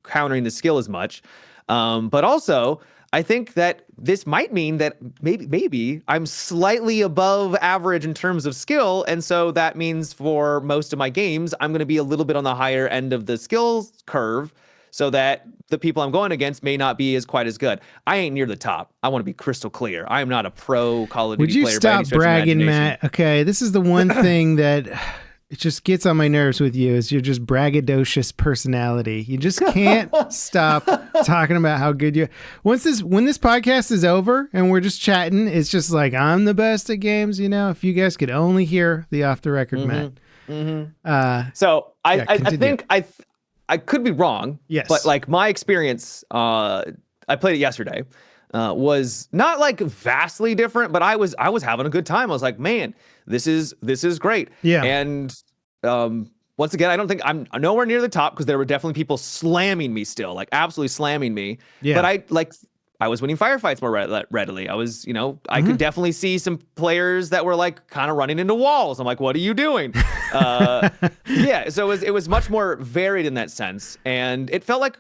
countering the skill as much. But also, I think that this might mean that maybe I'm slightly above average in terms of skill, and so that means for most of my games, I'm going to be a little bit on the higher end of the skills curve, so that the people I'm going against may not be quite as good. I ain't near the top. I want to be crystal clear. I am not a pro Call of Duty player. Would you stop bragging, Matt? Okay, this is the one thing that it just gets on my nerves with you, is you're just braggadocious personality. You just can't stop talking about how good you. When this podcast is over and we're just chatting, it's just like, I'm the best at games. If you guys could only hear the off the record, Matt. So I think I could be wrong. Yes, but like my experience, I played it yesterday. Was not like vastly different, but I was having a good time. I was like, man, this is great. Yeah. And once again, I don't think I'm nowhere near the top, because there were definitely people slamming me still, like absolutely slamming me. Yeah. But I was winning firefights more readily. I was, I could definitely see some players that were like kind of running into walls. I'm like, what are you doing? Yeah. So it was much more varied in that sense, and it felt like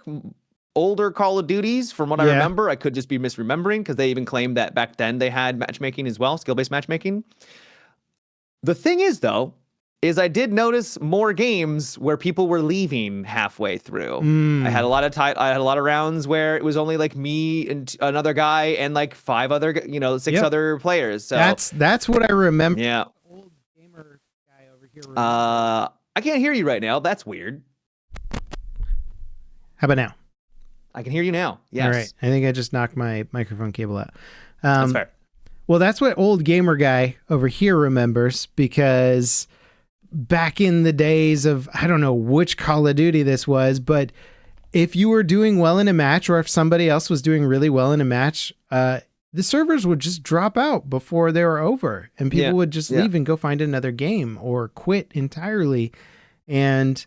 older Call of Duties, from what I remember. I could just be misremembering, because they even claimed that back then they had matchmaking as well, skill-based matchmaking. The thing is, though, I did notice more games where people were leaving halfway through. I had a lot of rounds where it was only like me and another guy and like 5 other, 6 other players. So that's what I remember. Yeah. Old gamer guy over here. I can't hear you right now. That's weird. How about now? I can hear you now. Yes. All right. I think I just knocked my microphone cable out. That's fair. Well, that's what old gamer guy over here remembers, because back in the days of, I don't know which Call of Duty this was, but if you were doing well in a match, or if somebody else was doing really well in a match, the servers would just drop out before they were over, and people would just leave and go find another game or quit entirely. And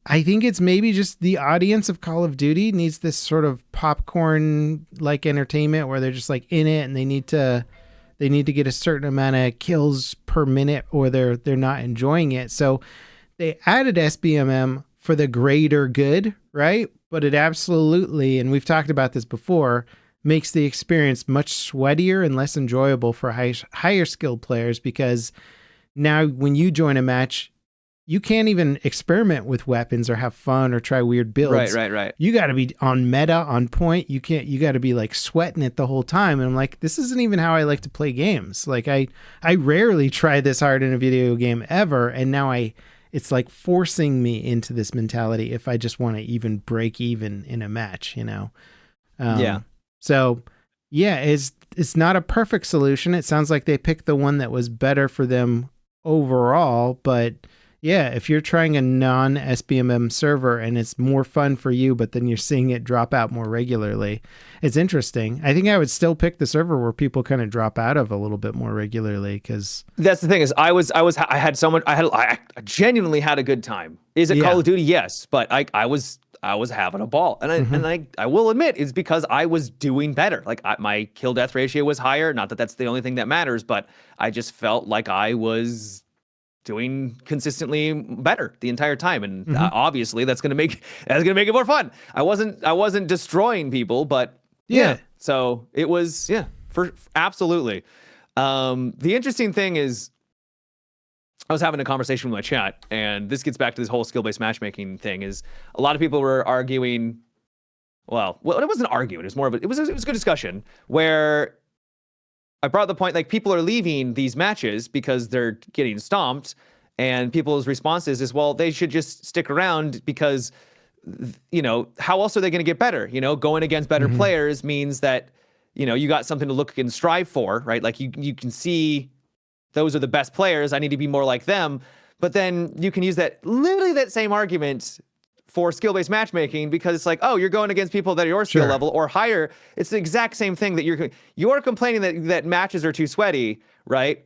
I think it's maybe just the audience of Call of Duty needs this sort of popcorn like entertainment, where they're just like in it, and they need to get a certain amount of kills per minute, or they're not enjoying it. So they added SBMM for the greater good, right? But it absolutely, and we've talked about this before, makes the experience much sweatier and less enjoyable for higher skilled players, because now when you join a match, you can't even experiment with weapons or have fun or try weird builds. Right. You got to be on meta, on point. You got to be like sweating it the whole time. And I'm like, this isn't even how I like to play games. Like I rarely try this hard in a video game ever. And now it's like forcing me into this mentality if I just want to even break even in a match, So yeah, it's not a perfect solution. It sounds like they picked the one that was better for them overall, but yeah, if you're trying a non-SBMM server and it's more fun for you, but then you're seeing it drop out more regularly, it's interesting. I think I would still pick the server where people kind of drop out of a little bit more regularly, because that's the thing is I genuinely had a good time. Is it Call of Duty? Yes, but I was having a ball, and I will admit it's because I was doing better. Like my kill death ratio was higher. Not that that's the only thing that matters, but I just felt like I was doing consistently better the entire time, and obviously that's gonna make it more fun. I wasn't destroying people, but so it was for absolutely. The interesting thing is, I was having a conversation with my chat, and this gets back to this whole skill-based matchmaking thing. Is a lot of people were arguing. Well, it wasn't arguing. It was more of it was a good discussion where I brought the point, like, people are leaving these matches because they're getting stomped, and people's responses is, well, they should just stick around because, how else are they going to get better? Going against better players means that, you got something to look and strive for, right? Like you can see those are the best players. I need to be more like them. But then you can use literally that same argument for skill-based matchmaking, because it's like, oh, you're going against people that are your skill level or higher. It's the exact same thing that you're complaining that matches are too sweaty, right?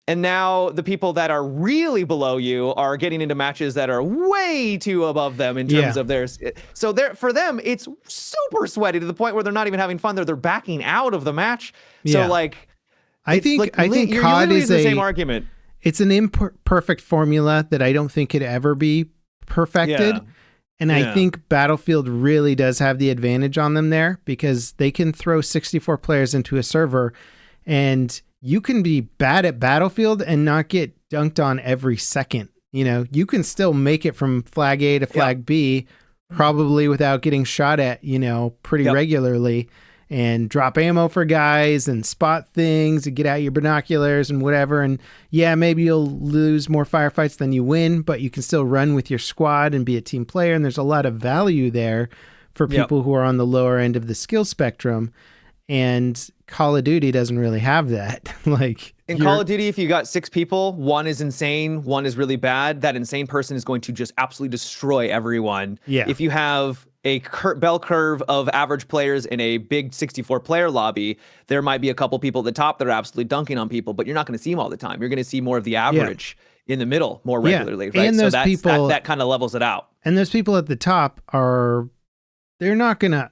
And now the people that are really below you are getting into matches that are way too above them in terms of theirs. So for them, it's super sweaty to the point where they're not even having fun. They're backing out of the match. So I think you're COD is the same argument. It's an imperfect formula that I don't think could ever be perfected. Yeah. And I think Battlefield really does have the advantage on them there because they can throw 64 players into a server and you can be bad at Battlefield and not get dunked on every second. You know, you can still make it from flag A to flag B, probably without getting shot at, you know, pretty regularly, and drop ammo for guys and spot things and get out your binoculars and whatever. And yeah, maybe you'll lose more firefights than you win, but you can still run with your squad and be a team player. And there's a lot of value there for people who are on the lower end of the skill spectrum. And Call of Duty doesn't really have that. Like in Call of Duty, if you got 6 people, one is insane, one is really bad, that insane person is going to just absolutely destroy everyone. Yeah. If you have a bell curve of average players in a big 64-player lobby, there might be a couple people at the top that are absolutely dunking on people, but you're not going to see them all the time. You're going to see more of the average in the middle more regularly, right? And those people that kind of levels it out. And those people at the top they're not going to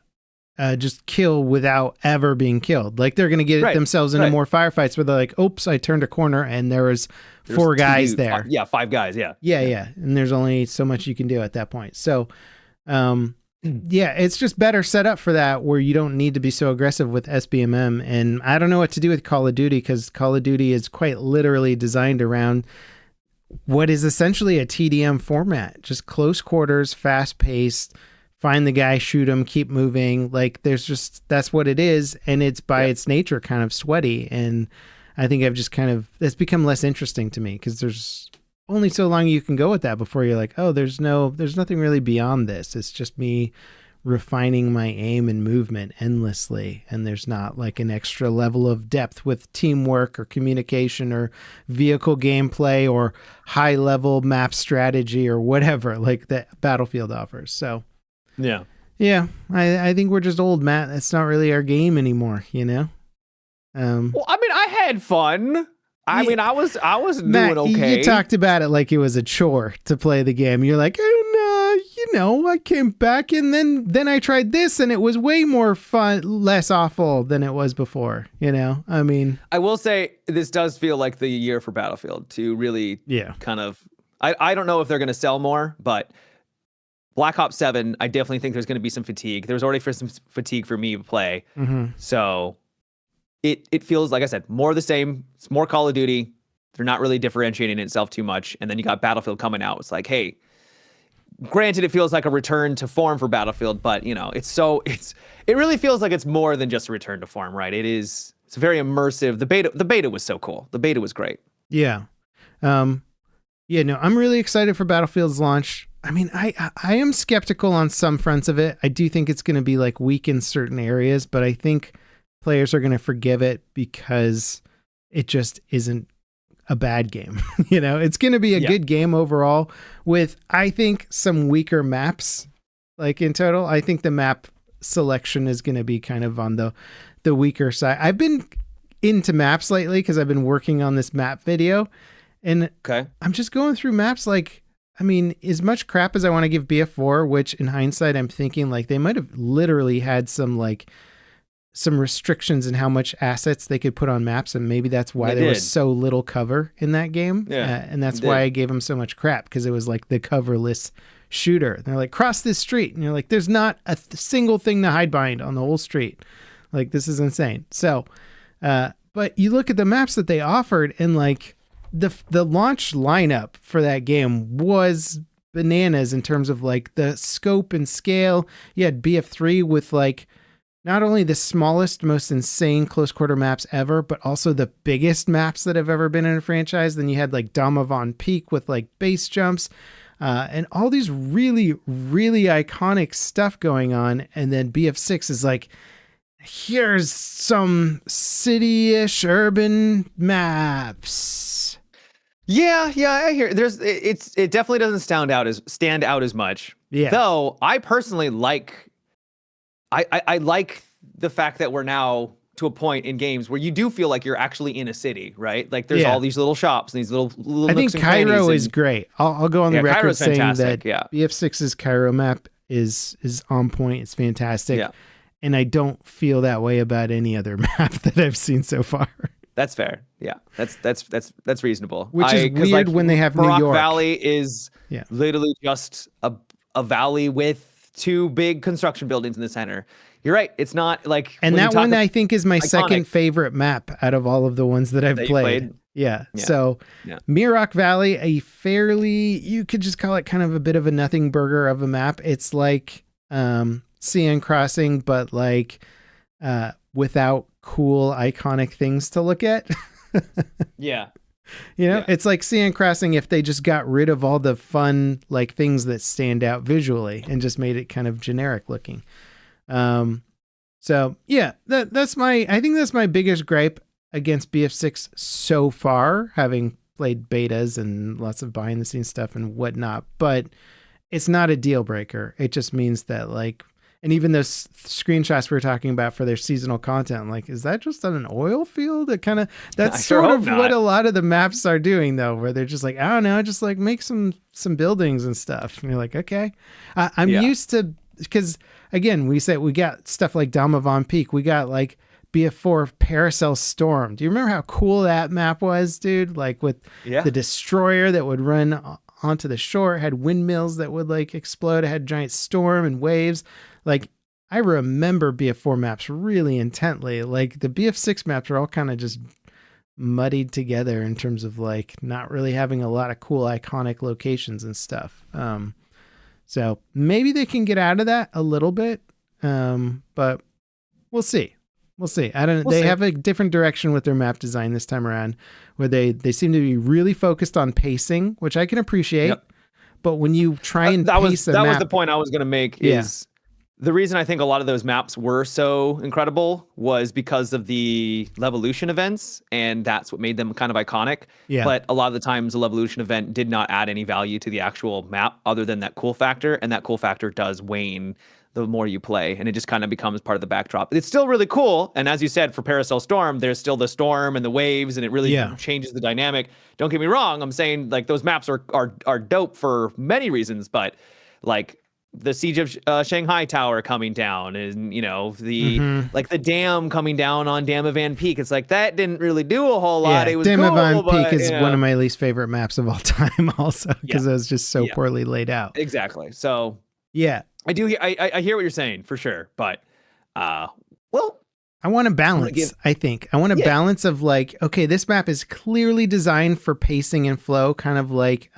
just kill without ever being killed. Like they're going to get themselves into more firefights where they're like, oops, I turned a corner and there's 4 guys there. 5 guys. Yeah. And there's only so much you can do at that point. So, it's just better set up for that where you don't need to be so aggressive with SBMM. And I don't know what to do with Call of Duty because Call of Duty is quite literally designed around what is essentially a TDM format, just close quarters, fast paced, find the guy, shoot him, keep moving. Like that's what it is. And it's by its nature kind of sweaty. And I think it's become less interesting to me because there's only so long you can go with that before you're like, oh, there's nothing really beyond this. It's just me refining my aim and movement endlessly. And there's not like an extra level of depth with teamwork or communication or vehicle gameplay or high level map strategy or whatever like that Battlefield offers. So Yeah, I think we're just old, Matt. That's not really our game anymore, you know? Well, I mean, I had fun. I mean, I was Matt, doing okay. You talked about it like it was a chore to play the game. You're like, I came back and then I tried this and it was way more fun, less awful than it was before, you know? I mean... I will say, this does feel like the year for Battlefield to really kind of... I don't know if they're going to sell more, but... Black Ops 7, I definitely think there's going to be some fatigue. There's already some fatigue for me to play. Mm-hmm. So it feels, like I said, more of the same. It's more Call of Duty. They're not really differentiating itself too much. And then you got Battlefield coming out. It's like, hey, granted, it feels like a return to form for Battlefield, but, you know, it really feels like it's more than just a return to form, right? It's very immersive. The beta was so cool. The beta was great. Yeah. I'm really excited for Battlefield's launch. I mean, I am skeptical on some fronts of it. I do think it's going to be like weak in certain areas, but I think players are going to forgive it because it just isn't a bad game. You know, it's going to be a good game overall with, I think, some weaker maps. Like in total, I think the map selection is going to be kind of on the weaker side. I've been into maps lately because I've been working on this map video. And I'm just going through maps like, I mean, as much crap as I want to give BF4, which in hindsight, I'm thinking like they might have literally had some restrictions in how much assets they could put on maps. And maybe that's why there was so little cover in that game. Yeah, and that's why I gave them so much crap because it was like the coverless shooter. And they're like, cross this street. And you're like, there's not a single thing to hide behind on the whole street. Like, this is insane. So, but you look at the maps that they offered and like, the launch lineup for that game was bananas in terms of like the scope and scale. You had BF3 with like not only the smallest, most insane close quarter maps ever, but also the biggest maps that have ever been in a franchise. Then you had like Domovan Peak with like base jumps and all these really, really iconic stuff going on. And then BF6 is like, here's some city-ish urban maps. Yeah, I hear. It definitely doesn't stand out as much. Yeah. Though I personally like, I like the fact that we're now to a point in games where you do feel like you're actually in a city, right? Like there's Yeah. all these little shops and these little I think nooks and Cairo crannies is and- great. I'll go on the Yeah, record Cairo's saying fantastic, that yeah. BF6's Cairo map is on point. It's fantastic. Yeah. And I don't feel that way about any other map that I've seen so far. That's fair. Yeah, that's reasonable. Which is 'Cause, weird when they have New Barack York. Valley is Yeah. literally just a valley with 2 big construction buildings in the center. You're right. It's not like, And when you that talk one about I think is my iconic second favorite map out of all of the ones that I've that you played. Yeah. Yeah. So Yeah. Mirrock Valley, you could just call it kind of a bit of a nothing burger of a map. It's like CN Crossing, but like without cool iconic things to look at. Yeah. You know, Yeah. it's like CN Crossing if they just got rid of all the fun like things that stand out visually and just made it kind of generic looking. So yeah, I think that's my biggest gripe against BF6 so far, having played betas and lots of behind the scenes stuff and whatnot, but it's not a deal breaker. It just means that like, and even those screenshots we were talking about for their seasonal content, like, is that just on an oil field? It kind of, that's I sure sort hope of not. what a lot of the maps are doing though, where they're just like, I don't know, just like make some buildings and stuff. And you're like, okay, I'm Yeah. used to, because again, we got stuff like Domovan Peak. We got like BF4 Paracel Storm. Do you remember how cool that map was, dude? Like with Yeah. the destroyer that would run onto the shore, it had windmills that would like explode. It had giant storm and waves. Like I remember BF4 maps really intently. Like the BF6 maps are all kind of just muddied together in terms of like not really having a lot of cool iconic locations and stuff. So maybe they can get out of that a little bit. But we'll see. We'll see. I don't know. They have a different direction with their map design this time around, where they seem to be really focused on pacing, which I can appreciate. Yep. But when you try and that pace was a map, was the point I was going to make. Yeah. Is the reason I think a lot of those maps were so incredible was because of the Levolution events, and that's what made them kind of iconic. Yeah. But a lot of the times, the Levolution event did not add any value to the actual map other than that cool factor, and that cool factor does wane the more you play, and it just kind of becomes part of the backdrop. It's still really cool, and as you said, for Paracel Storm, there's still the storm and the waves, and it really changes the dynamic. Don't get me wrong, I'm saying like those maps are dope for many reasons, but like the Siege of Shanghai Tower coming down, and you know the like the dam coming down on Damavan Peak. It's like that didn't really do a whole lot. Yeah, It was Damavan cool, Peak but, is you know. one of my least favorite maps of all time, also because it was just so poorly laid out. Exactly. So yeah, I do. I hear what you're saying for sure, but well, I want a balance. I think I want a balance of like, okay, this map is clearly designed for pacing and flow, kind of like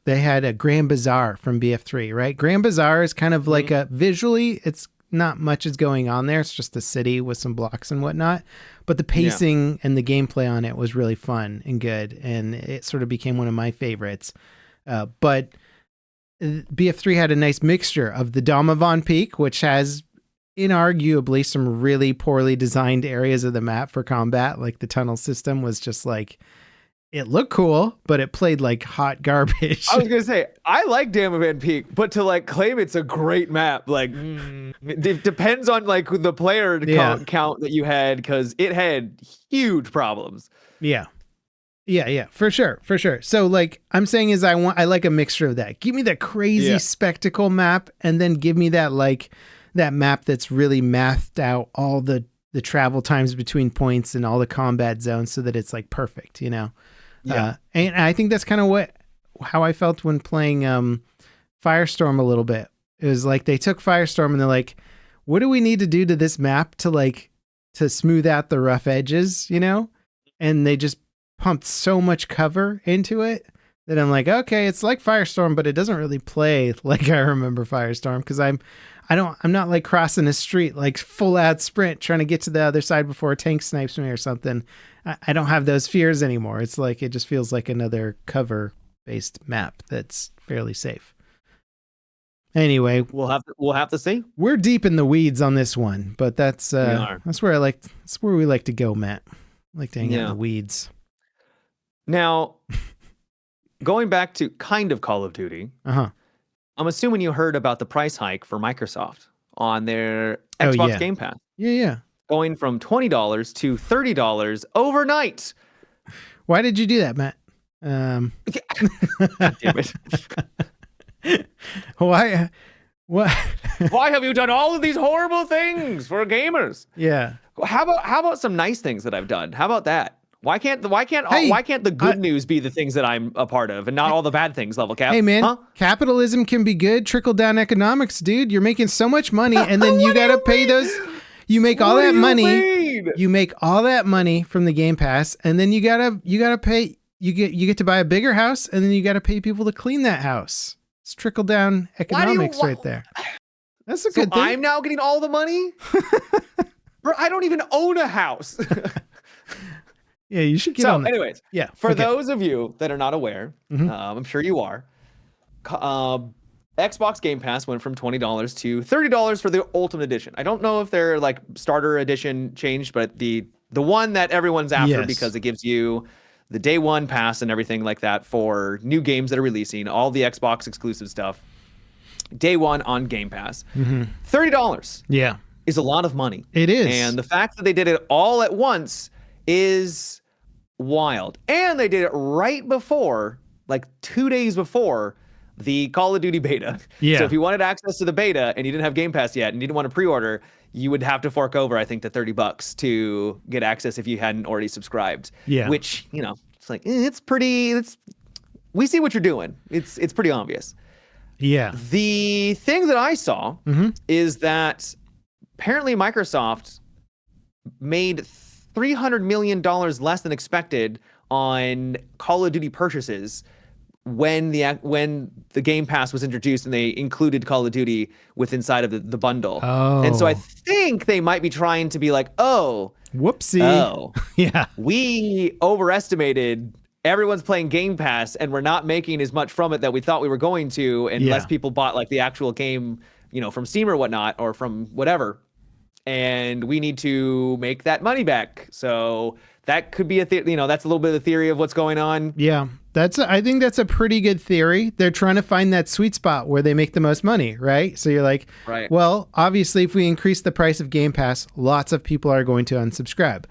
they had a Grand Bazaar from BF3, right? Grand Bazaar is kind of like a visually, it's not much is going on there. It's just a city with some blocks and whatnot. But the pacing and the gameplay on it was really fun and good. And it sort of became one of my favorites. But BF3 had a nice mixture of the Domovan Peak, which has inarguably some really poorly designed areas of the map for combat. Like the tunnel system was just like, it looked cool, but it played like hot garbage. I was gonna say I like Damavan Peak, but to like claim it's a great map, like it depends on like the player count that you had, because it had huge problems. Yeah, for sure. So like I'm saying is I like a mixture of that. Give me that crazy spectacle map, and then give me that like that map that's really mathed out all the travel times between points and all the combat zones so that it's like perfect, you know. And I think that's kind of how I felt when playing Firestorm a little bit. It was like they took Firestorm and they're like, what do we need to do to this map to smooth out the rough edges, you know? And they just pumped so much cover into it that I'm like, okay, it's like Firestorm, but it doesn't really play like I remember Firestorm, because I'm not like crossing a street like full out sprint trying to get to the other side before a tank snipes me or something. I don't have those fears anymore. It's like it just feels like another cover based map that's fairly safe. Anyway, we'll have to see. We're deep in the weeds on this one, but that's where we like to go, Matt. I like to hang out in the weeds. Now, going back to kind of Call of Duty, I'm assuming you heard about the price hike for Microsoft on their Oh, Xbox yeah. Game Pass, Yeah. going from $20 to $30 overnight. Why did you do that, Matt? God damn it. Why? What? Why have you done all of these horrible things for gamers? Yeah. How about some nice things that I've done? How about that? Why can't Hey, the good news be the things that I'm a part of and not all the bad things, Level Cap? Hey, man, Huh? capitalism can be good. Trickle down economics, dude. You're making so much money, and then you got to pay those. You make all that money. You make all that money from the Game Pass, and then you gotta pay. You get to buy a bigger house, and then you got to pay people to clean that house. It's trickle down economics right there. That's a good thing. I'm now getting all the money? Bro, I don't even own a house. Yeah, you should get on that. Anyways, yeah. For those of you that are not aware, I'm sure you are, Xbox Game Pass went from $20 to $30 for the Ultimate Edition. I don't know if their like starter edition changed, but the one that everyone's after because it gives you the day one pass and everything like that for new games that are releasing, all the Xbox exclusive stuff, day one on Game Pass. $30 is a lot of money. It is. And the fact that they did it all at once is wild. And they did it right before, like 2 days before the Call of Duty beta. Yeah. So if you wanted access to the beta and you didn't have Game Pass yet and you didn't want to pre-order, you would have to fork over, I think, to $30 to get access if you hadn't already subscribed. Yeah. Which, it's like, we see what you're doing. It's pretty obvious. Yeah. The thing that I saw is that apparently Microsoft made $300 million less than expected on Call of Duty purchases when the Game Pass was introduced and they included Call of Duty inside of the bundle. Oh. And so I think they might be trying to be like, whoopsie. Yeah. We overestimated. Everyone's playing Game Pass and we're not making as much from it that we thought we were going to, and less people bought like the actual game, from Steam or whatnot, or from whatever. And we need to make that money back. So that could be that's a little bit of the theory of what's going on. Yeah. I think that's a pretty good theory. They're trying to find that sweet spot where they make the most money, right? So you're like, right. Well, obviously if we increase the price of Game Pass, lots of people are going to unsubscribe.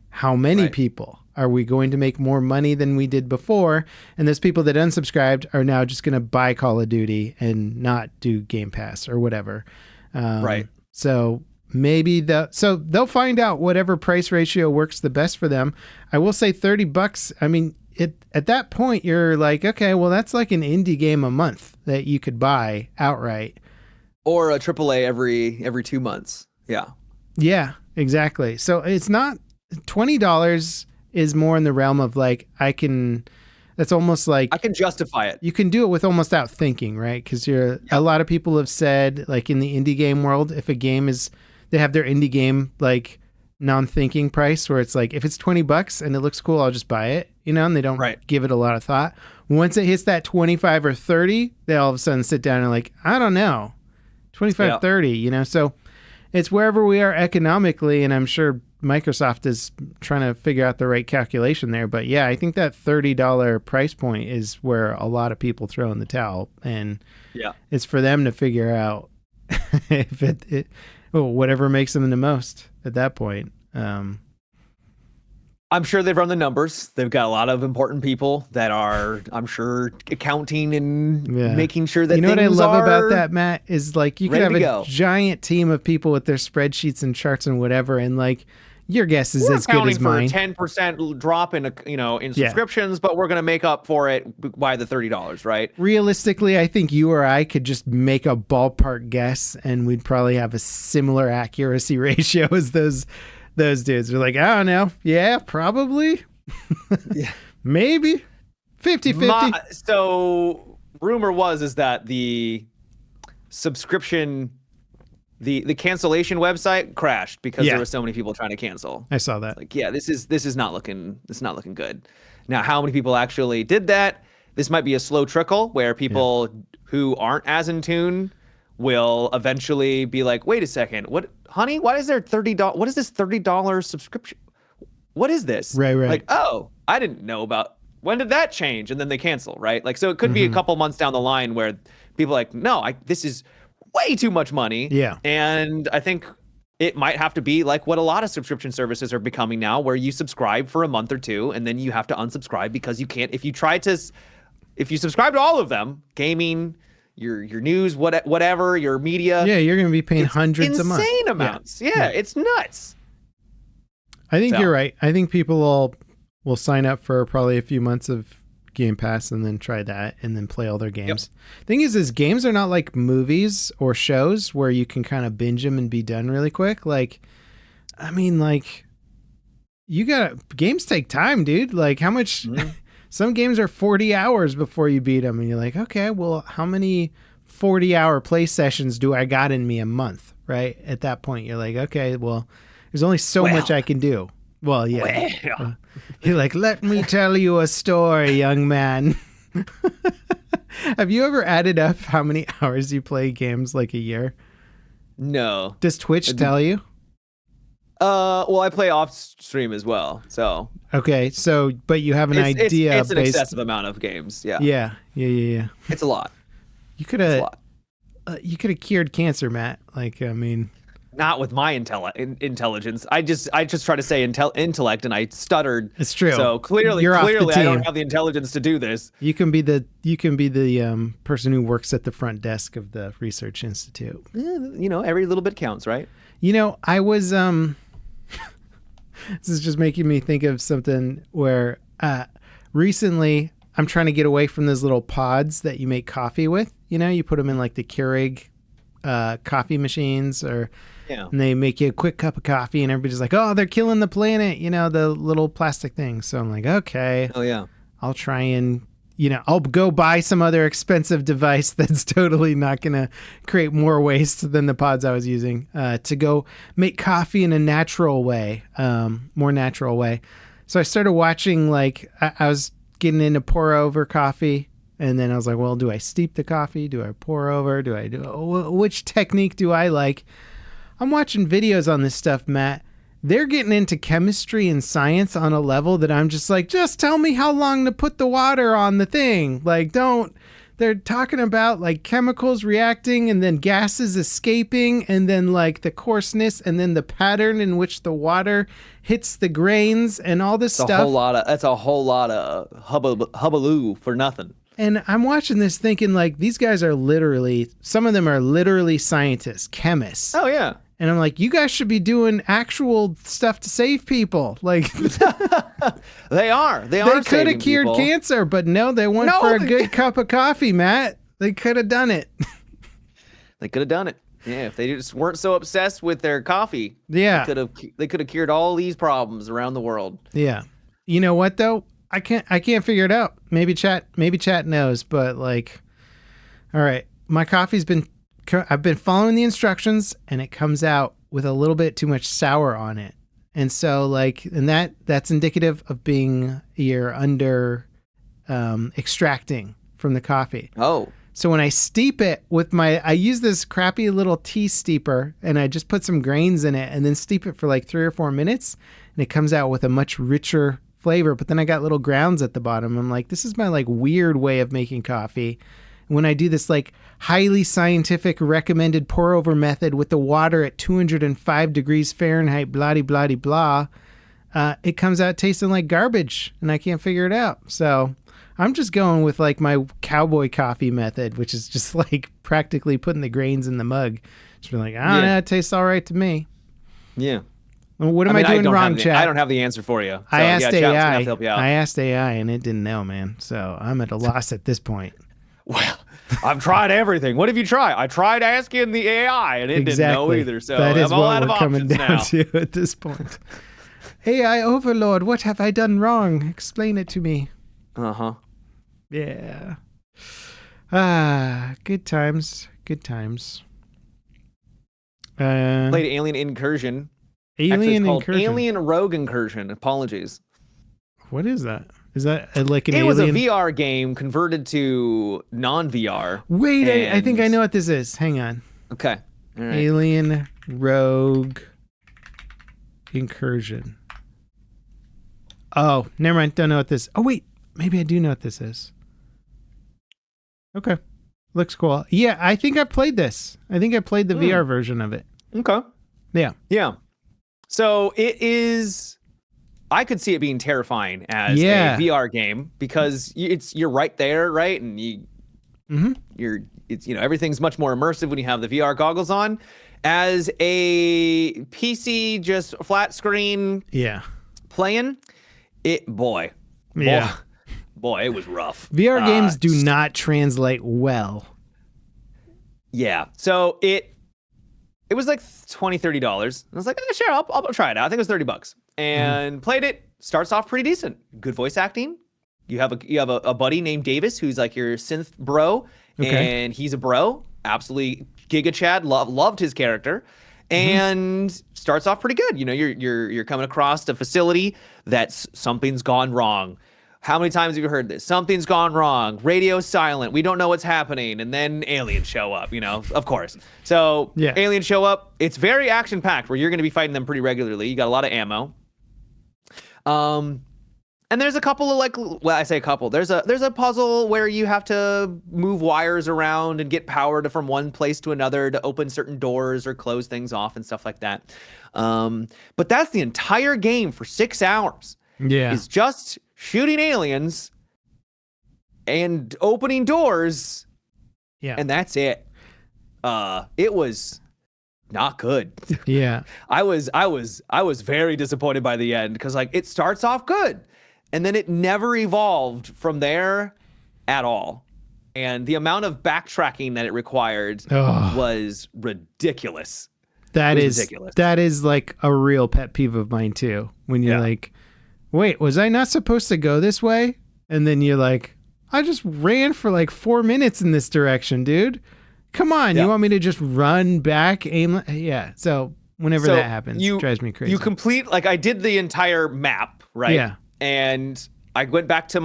How many people? Are we going to make more money than we did before? And those people that unsubscribed are now just going to buy Call of Duty and not do Game Pass or whatever. Right. So maybe they'll find out whatever price ratio works the best for them. I will say $30. I mean, at that point you're like, okay, well that's like an indie game a month that you could buy outright, or a AAA every 2 months. Yeah. Yeah, exactly. So it's not $20 is more in the realm of like that's almost like I can justify it. You can do it with almost out thinking, right? Because a lot of people have said, like in the indie game world, if a game they have their indie game like non-thinking price where it's like, if it's $20 and it looks cool, I'll just buy it, and they don't give it a lot of thought. Once it hits that 25 or 30, they all of a sudden sit down and like, I don't know, 25, 30, so it's wherever we are economically. And I'm sure Microsoft is trying to figure out the right calculation there. But yeah, I think that $30 price point is where a lot of people throw in the towel, and it's for them to figure out if whatever makes them the most at that point. I'm sure they've run the numbers. They've got a lot of important people that are, I'm sure, accounting and making sure that what I love about that, Matt, is like you could have a giant team of people with their spreadsheets and charts and whatever, and like your guess is as good as mine. 10% drop in in subscriptions, but we're going to make up for it by the $30, right? Realistically, I think you or I could just make a ballpark guess, and we'd probably have a similar accuracy ratio as those dudes. They're like, I don't know. Yeah, probably. Maybe 50-50. So rumor is that the subscription, the cancellation website crashed because there were so many people trying to cancel. I saw that. Like, this is not looking good. Now, how many people actually did that? This might be a slow trickle where people who aren't as in tune will eventually be like, wait a second, what, honey, why is there $30? What is this $30 subscription? What is this? Right. Like, oh, I didn't know about, when did that change? And then they cancel, right? Like, so it could be a couple months down the line where people are like, no, way too much money. Yeah. And I think it might have to be like what a lot of subscription services are becoming now, where you subscribe for a month or two and then you have to unsubscribe because you can't. If you subscribe to all of them, gaming, your news, whatever, your media. Yeah, you're going to be paying hundreds a month. Insane amounts. Yeah, it's nuts. I think you're right. I think people will sign up for probably a few months of Game Pass and then try that and then play all their games. Yep. Thing is games are not like movies or shows where you can kind of binge them and be done really quick. Like, I mean, like, games take time, dude. Like, how much? Some games are 40 hours before you beat them, and you're like, okay, well, how many 40-hour play sessions do I got in me a month? Right at that point, you're like, okay, well, there's only so much I can do. Well, yeah. You're like, let me tell you a story, young man. Have you ever added up how many hours you play games like a year? No. Does Twitch tell you? Well, I play off stream as well, so. Okay, so, but you have an idea. It's an excessive amount of games, yeah. Yeah. It's a lot. You could have cured cancer, Matt. Like, I mean. Not with my intelligence. I just try to say intellect, and I stuttered. It's true. So clearly, I don't have the intelligence to do this. You can be the person who works at the front desk of the research institute. You know, every little bit counts, right? You know, I was this is just making me think of something where recently I'm trying to get away from those little pods that you make coffee with. You know, you put them in like the Keurig coffee machines, and they make you a quick cup of coffee, and everybody's like, oh, they're killing the planet, you know, the little plastic things. So I'm like, okay, I'll try and, you know, I'll go buy some other expensive device that's totally not going to create more waste than the pods I was using to go make coffee in a natural way, more natural way. So I started watching, like, I was getting into pour over coffee. And then I was like, well, do I steep the coffee? Do I pour over? Which technique do I like? I'm watching videos on this stuff, Matt. They're getting into chemistry and science on a level that I'm just like, just tell me how long to put the water on the thing. Like, they're talking about like chemicals reacting and then gases escaping and then like the coarseness and then the pattern in which the water hits the grains and all this stuff. That's a whole lot of hubbaloo for nothing. And I'm watching this thinking, like, these guys are some of them are literally scientists, chemists. Oh, yeah. And I'm like, you guys should be doing actual stuff to save people. Like, They are. They could have cured cancer, but no, they went for a good cup of coffee, Matt. They could have done it. They could have done it. Yeah, if they just weren't so obsessed with their coffee. Yeah. They could have cured all these problems around the world. Yeah. You know what, though? I can't figure it out. Maybe chat knows, but like, all right, my coffee's I've been following the instructions and it comes out with a little bit too much sour on it. And so like, and that's indicative of you're under extracting from the coffee. Oh. So when I steep it I use this crappy little tea steeper and I just put some grains in it and then steep it for like 3 or 4 minutes and it comes out with a much richer flavor, but then I got little grounds at the bottom. I'm like, this is my like weird way of making coffee. When I do this like highly scientific recommended pour over method with the water at 205 degrees Fahrenheit, blah, blah, blah, it comes out tasting like garbage and I can't figure it out. So I'm just going with like my cowboy coffee method, which is just like practically putting the grains in the mug. Just be like, I don't know, it tastes all right to me. Yeah. What am I doing wrong, chat? I don't have the answer for you. So, I asked AI. Have to help you out. I asked AI and it didn't know, man. So I'm at a loss at this point. Well, I've tried everything. What have you tried? I tried asking the AI and it didn't know either. So that is I'm all what out of we're coming down now. to at this point. AI overlord, what have I done wrong? Explain it to me. Uh-huh. Yeah. Good times. Good times. Played Alien Incursion. Alien Rogue Incursion. Apologies. What is that? Is that like an alien? It was a VR game converted to non-VR. Wait, I think I know what this is. Hang on. Okay. All right. Alien Rogue Incursion. Oh, never mind. Don't know what this. Oh, wait. Maybe I do know what this is. Okay. Looks cool. Yeah, I think I played this. I think I played the VR version of it. Okay. Yeah. Yeah. So it is. I could see it being terrifying as a VR game because you're right there, right? And everything's much more immersive when you have the VR goggles on. As a PC, just flat screen, playing it, boy, it was rough. VR games do not translate well. Yeah, so it was like $20-$30. I was like, sure, I'll try it out. I think it was $30, and played it. Starts off pretty decent. Good voice acting. You have a buddy named Davis who's like your synth bro, and he's a bro. Absolutely Giga Chad. Loved his character, and starts off pretty good. You know, you're coming across a facility that's something's gone wrong. How many times have you heard this? Something's gone wrong. Radio's silent. We don't know what's happening. And then aliens show up, of course. So aliens show up. It's very action packed where you're going to be fighting them pretty regularly. You got a lot of ammo. And there's a couple of I say a couple. There's a puzzle where you have to move wires around and get power from one place to another to open certain doors or close things off and stuff like that. But that's the entire game for 6 hours. Yeah. Is just shooting aliens and opening doors. Yeah. And that's it. It was not good. Yeah. I was very disappointed by the end because it starts off good and then it never evolved from there at all. And the amount of backtracking that it required was ridiculous. That is like a real pet peeve of mine too. When you're like, wait, was I not supposed to go this way? And then you're like, I just ran for like 4 minutes in this direction, dude. Come on, you want me to just run back, aim? Yeah. So whenever that happens, it drives me crazy. You complete, I did the entire map, right? Yeah. And I went back to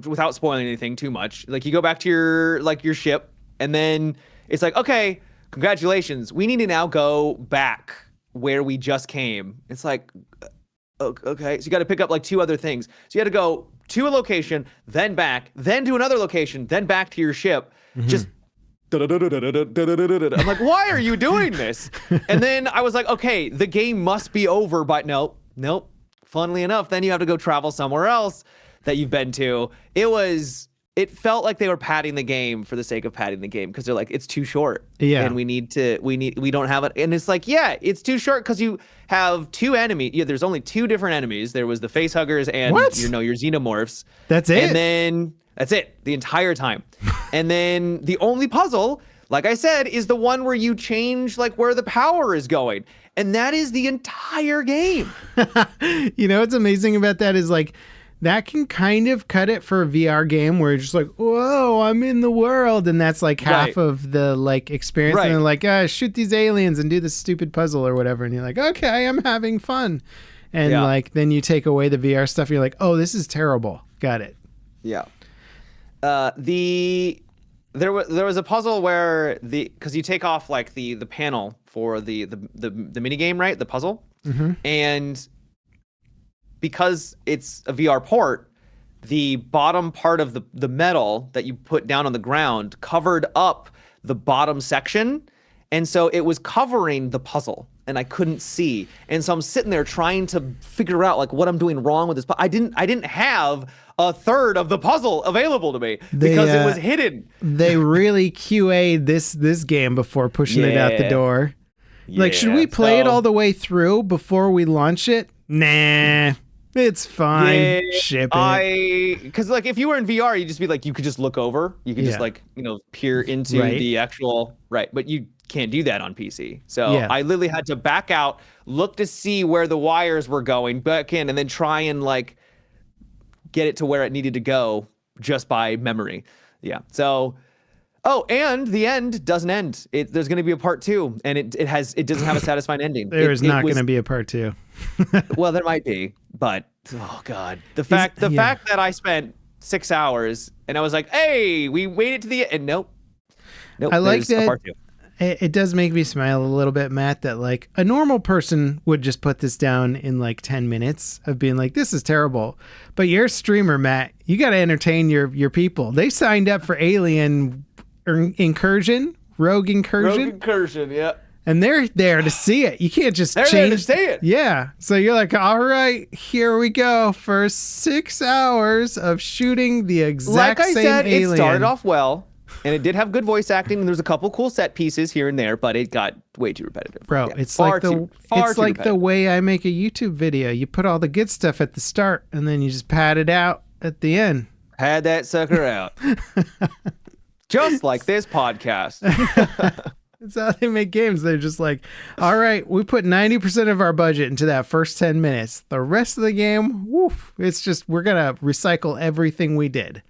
without spoiling anything too much, you go back to your ship, and then it's like, okay, congratulations. We need to now go back where we just came. It's like, okay. So you got to pick up 2 other things. So you had to go to a location, then back, then to another location, then back to your ship. Just I'm like, why are you doing this? And then I was like, okay, the game must be over, but nope. Funnily enough, then you have to go travel somewhere else that you've been to. It felt like they were padding the game for the sake of padding the game because they're like, it's too short. Yeah. And we don't have it. And it's like, yeah, it's too short because you have 2 enemies. Yeah, there's only 2 different enemies. There was the face huggers and your xenomorphs. That's it. And then that's it the entire time. And then the only puzzle, like I said, is the one where you change where the power is going. And that is the entire game. What's amazing about that is that can kind of cut it for a VR game where you're just like, whoa, I'm in the world. And that's half of the experience. Right. And they're like, shoot these aliens and do this stupid puzzle or whatever. And you're like, okay, I'm having fun. And then you take away the VR stuff. And you're like, oh, this is terrible. Got it. Yeah. There was a puzzle where because you take off the panel for the mini game, right? The puzzle. And because it's a VR port, the bottom part of the metal that you put down on the ground covered up the bottom section. And so it was covering the puzzle and I couldn't see. And so I'm sitting there trying to figure out what I'm doing wrong with this. But I didn't have a third of the puzzle available to me because it was hidden. They really QA'd this game before pushing it out the door. Should we play it all the way through before we launch it? Nah. It's fine. Ship it. Because if you were in VR, you'd just be you could just look over. You could just peer into the actual but you can't do that on PC. So I literally had to back out, look to see where the wires were going, back in, and then try and get it to where it needed to go just by memory. Yeah. So. Oh, and the end doesn't end. There's going to be a part 2, and it doesn't have a satisfying ending. There's not going to be a part 2. Well, there might be, but oh god, the fact that I spent 6 hours and I was like, hey, we waited to the end. Nope. I like that. It does make me smile a little bit, Matt, that a normal person would just put this down in 10 minutes of being like, this is terrible. But you're a streamer, Matt. You got to entertain your people. They signed up for Alien Incursion, Rogue Incursion. Rogue Incursion, yeah. And they're there to see it. You can't just They're change. there to see it. Yeah. So you're like, all right, here we go for 6 hours of shooting the exact same alien. Like I said, it started off well, and it did have good voice acting, and there's a couple cool set pieces here and there, but it got way too repetitive. Bro, Yeah, it's like the way I make a YouTube video. You put all the good stuff at the start, and then you just pad it out at the end. Had that sucker out. Just like this podcast. That's how they make games. They're just like, all right, we put 90% of our budget into that first 10 minutes. The rest of the game, woof, it's just, we're going to recycle everything we did.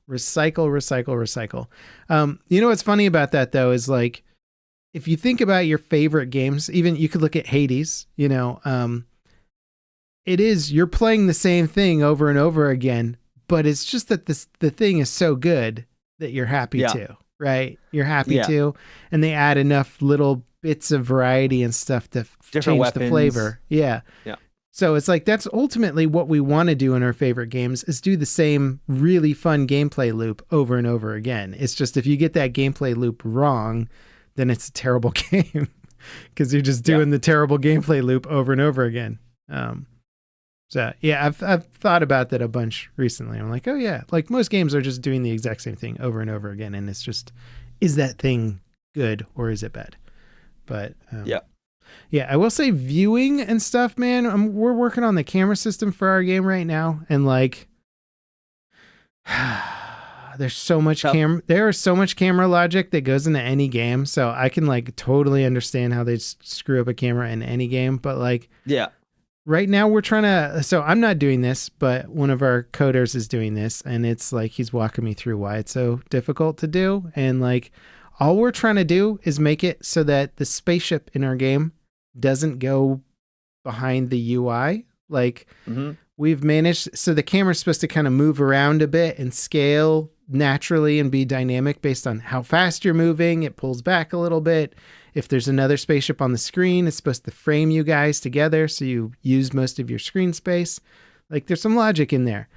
Recycle. You know what's funny about that, though, is like, if you think about your favorite games, even you could look at Hades, you know, it is, you're playing the same thing over and over again, but it's just that the thing is so good that you're happy to. Right, you're happy to, and they add enough little bits of variety and stuff to change weapons. The flavor. Yeah. So it's like that's ultimately what we want to do in our favorite games is do the same really fun gameplay loop over and over again. It's just if you get that gameplay loop wrong, then it's a terrible game because you're just doing the terrible gameplay loop over and over again. So yeah, I've thought about that a bunch recently. I'm like, oh yeah, like most games are just doing the exact same thing over and over again, and it's just, is that thing good or is it bad? But yeah, I will say viewing and stuff, man. We're working on the camera system for our game right now, and like, there's so much there is so much camera logic that goes into any game, so I can like totally understand how they screw up a camera in any game, but like, right now we're trying to, so I'm not doing this, but one of our coders is doing this, and it's like he's walking me through why it's so difficult to do. And like all we're trying to do is make it so that the spaceship in our game doesn't go behind the UI. Like we've managed, so the camera's supposed to kind of move around a bit and scale naturally and be dynamic based on how fast you're moving. It pulls back a little bit. If there's another spaceship on the screen, it's supposed to frame you guys together so you use most of your screen space. Like there's some logic in there.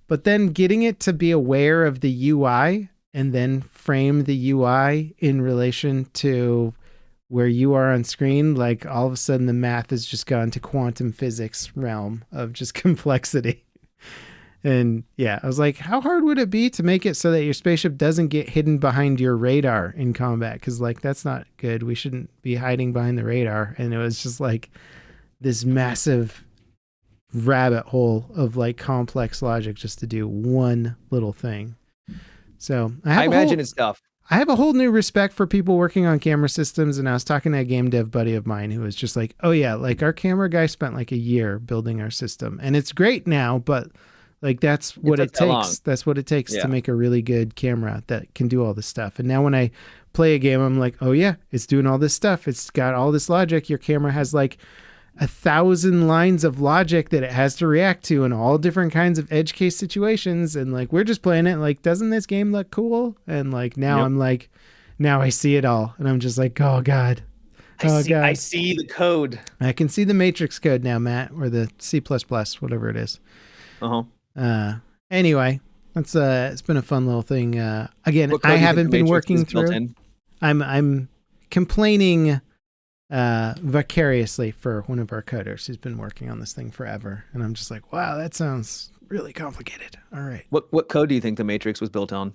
But then getting it to be aware of the UI and then frame the UI in relation to where you are on screen, like all of a sudden the math has just gone to quantum physics realm of just complexity. And yeah, I was like, how hard would it be to make it so that your spaceship doesn't get hidden behind your radar in combat? Because like, that's not good. We shouldn't be hiding behind the radar. And it was just like this massive rabbit hole of like complex logic just to do one little thing. So I imagine it's tough. I have a whole new respect for people working on camera systems. And I was talking to a game dev buddy of mine who was just like, oh yeah, like our camera guy spent like a year building our system and it's great now, but like that's what it takes. That's what it takes to make a really good camera that can do all this stuff. And now when I play a game, I'm like, oh yeah, it's doing all this stuff. It's got all this logic. Your camera has like 1,000 lines of logic that it has to react to in all different kinds of edge case situations. And like, we're just playing it. Like, doesn't this game look cool? And like, now I'm like, now I see it all. And I'm just like, oh God. I see the code. I can see the matrix code now, Matt, or the C++, whatever it is. Anyway, that's it's been a fun little thing. Again, I haven't been working through. I'm complaining vicariously for one of our coders who's been working on this thing forever, and I'm just like, wow, that sounds really complicated. All right, what code do you think the Matrix was built on?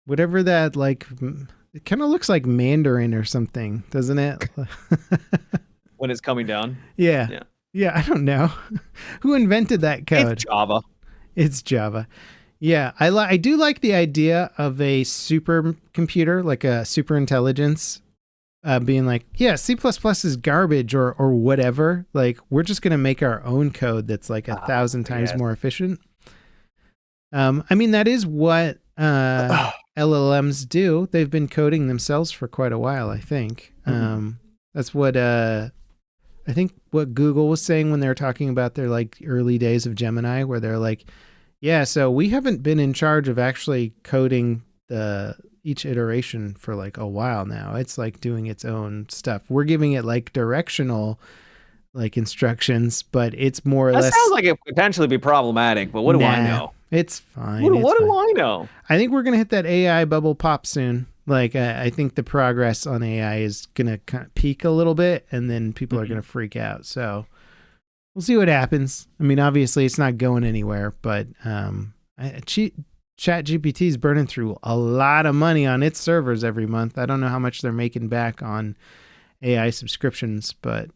Whatever that, like, it kind of looks like Mandarin or something, doesn't it? When it's coming down. Yeah, I don't know. Who invented that code? It's Java. Yeah, I do like the idea of a supercomputer, like a super intelligence, being like, yeah, C++ is garbage or whatever. Like, we're just going to make our own code that's like 1,000 times more efficient. I mean, that is what LLMs do. They've been coding themselves for quite a while, I think. That's what... I think what Google was saying when they were talking about their like early days of Gemini, where they're like, yeah, so we haven't been in charge of actually coding each iteration for like a while now. It's like doing its own stuff. We're giving it like directional like instructions, but it's more or less. That sounds like it could potentially be problematic, but what do I know? It's fine. What do I know? I think we're going to hit that AI bubble pop soon. Like, I think the progress on AI is going to kind of peak a little bit, and then people are going to freak out. So we'll see what happens. I mean, obviously, it's not going anywhere, but ChatGPT is burning through a lot of money on its servers every month. I don't know how much they're making back on AI subscriptions, but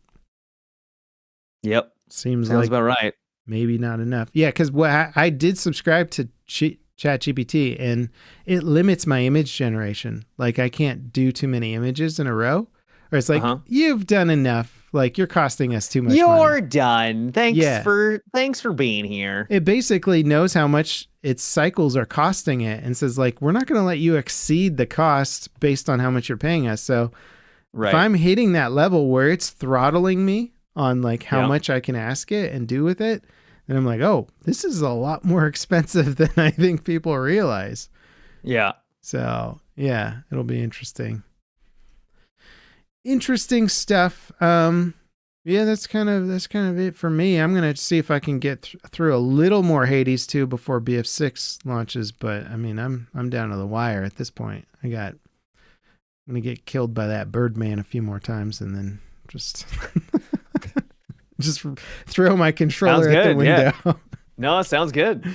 yep, sounds like about right. Maybe not enough. Yeah, because I did subscribe to ChatGPT, and it limits my image generation. Like, I can't do too many images in a row, or it's like, you've done enough. Like, you're costing us too much money. You're done. Thanks for being here. It basically knows how much its cycles are costing it and says, like, we're not going to let you exceed the cost based on how much you're paying us. So if I'm hitting that level where it's throttling me on like how much I can ask it and do with it, and I'm like, oh, this is a lot more expensive than I think people realize. Yeah. So yeah, it'll be interesting. Interesting stuff. Yeah, that's kind of it for me. I'm gonna see if I can get through a little more Hades 2 before BF6 launches, but I mean, I'm down to the wire at this point. I'm gonna get killed by that Birdman a few more times, and then just just throw my controller at the window. Yeah. No, it sounds good.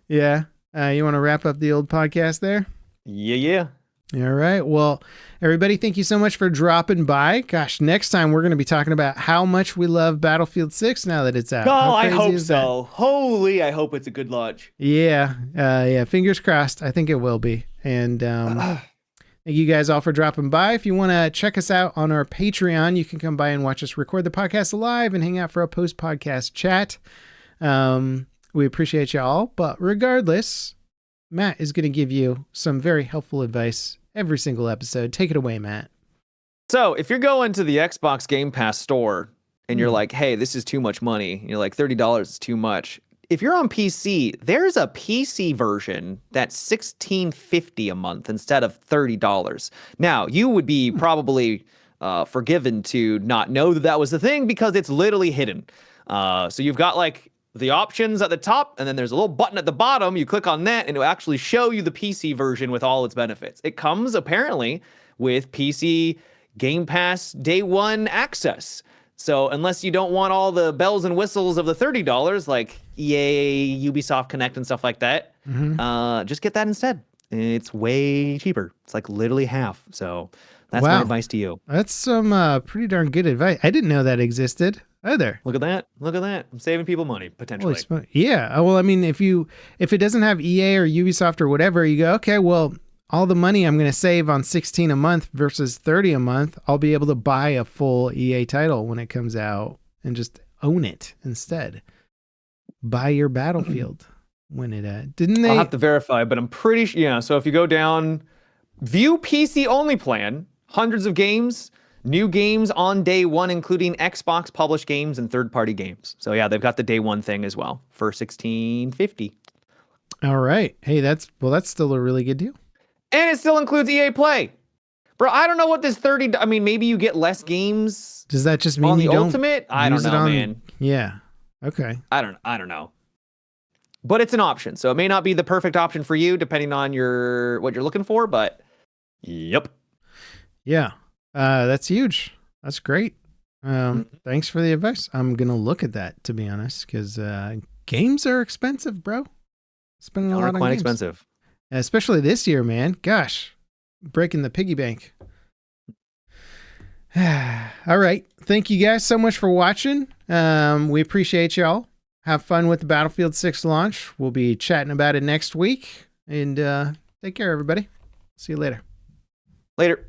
Yeah. You want to wrap up the old podcast there? Yeah. All right. Well, everybody, thank you so much for dropping by. Gosh, next time we're going to be talking about how much we love Battlefield 6 now that it's out. Oh, I hope so. Holy, I hope it's a good launch. Yeah. Yeah. Fingers crossed. I think it will be. And thank you guys all for dropping by. If you want to check us out on our Patreon, you can come by and watch us record the podcast live and hang out for a post-podcast chat. We appreciate y'all. But regardless, Matt is going to give you some very helpful advice every single episode. Take it away, Matt. So if you're going to the Xbox Game Pass store and you're like, hey, this is too much money, and you're like, $30 is too much. If you're on PC, there's a PC version that's $16.50 a month instead of $30. Now, you would be probably forgiven to not know that was the thing because it's literally hidden. So you've got like the options at the top, and then there's a little button at the bottom. You click on that, and it'll actually show you the PC version with all its benefits. It comes apparently with PC Game Pass Day 1 access. So unless you don't want all the bells and whistles of the $30, like EA, Ubisoft Connect, and stuff like that, just get that instead. It's way cheaper. It's like literally half. So that's my advice to you. That's some pretty darn good advice. I didn't know that existed either. Look at that. I'm saving people money, potentially. Yeah. Well, I mean, if it doesn't have EA or Ubisoft or whatever, you go, okay, well, all the money I'm going to save on 16 a month versus 30 a month, I'll be able to buy a full EA title when it comes out and just own it instead. Buy your Battlefield when it didn't they? I'll have to verify, but I'm pretty sure. Yeah. So if you go down, view PC only plan, hundreds of games, new games on day 1, including Xbox published games and third-party games. So yeah, they've got the day 1 thing as well for $16.50. All right. Hey, that's still a really good deal. And it still includes EA Play. Bro, I don't know what this 30... I mean, maybe you get less games. Does that just mean on you the don't Ultimate? I don't know, man. Yeah. Okay. I don't know. But it's an option. So it may not be the perfect option for you, depending on what you're looking for, but yep. Yeah. That's huge. That's great. Thanks for the advice. I'm going to look at that, to be honest, because games are expensive, bro. Spending a lot on quite games. Expensive. Especially this year, man. Gosh, breaking the piggy bank. All right. Thank you guys so much for watching. We appreciate y'all. Have fun with the Battlefield 6 launch. We'll be chatting about it next week. And take care, everybody. See you later. Later.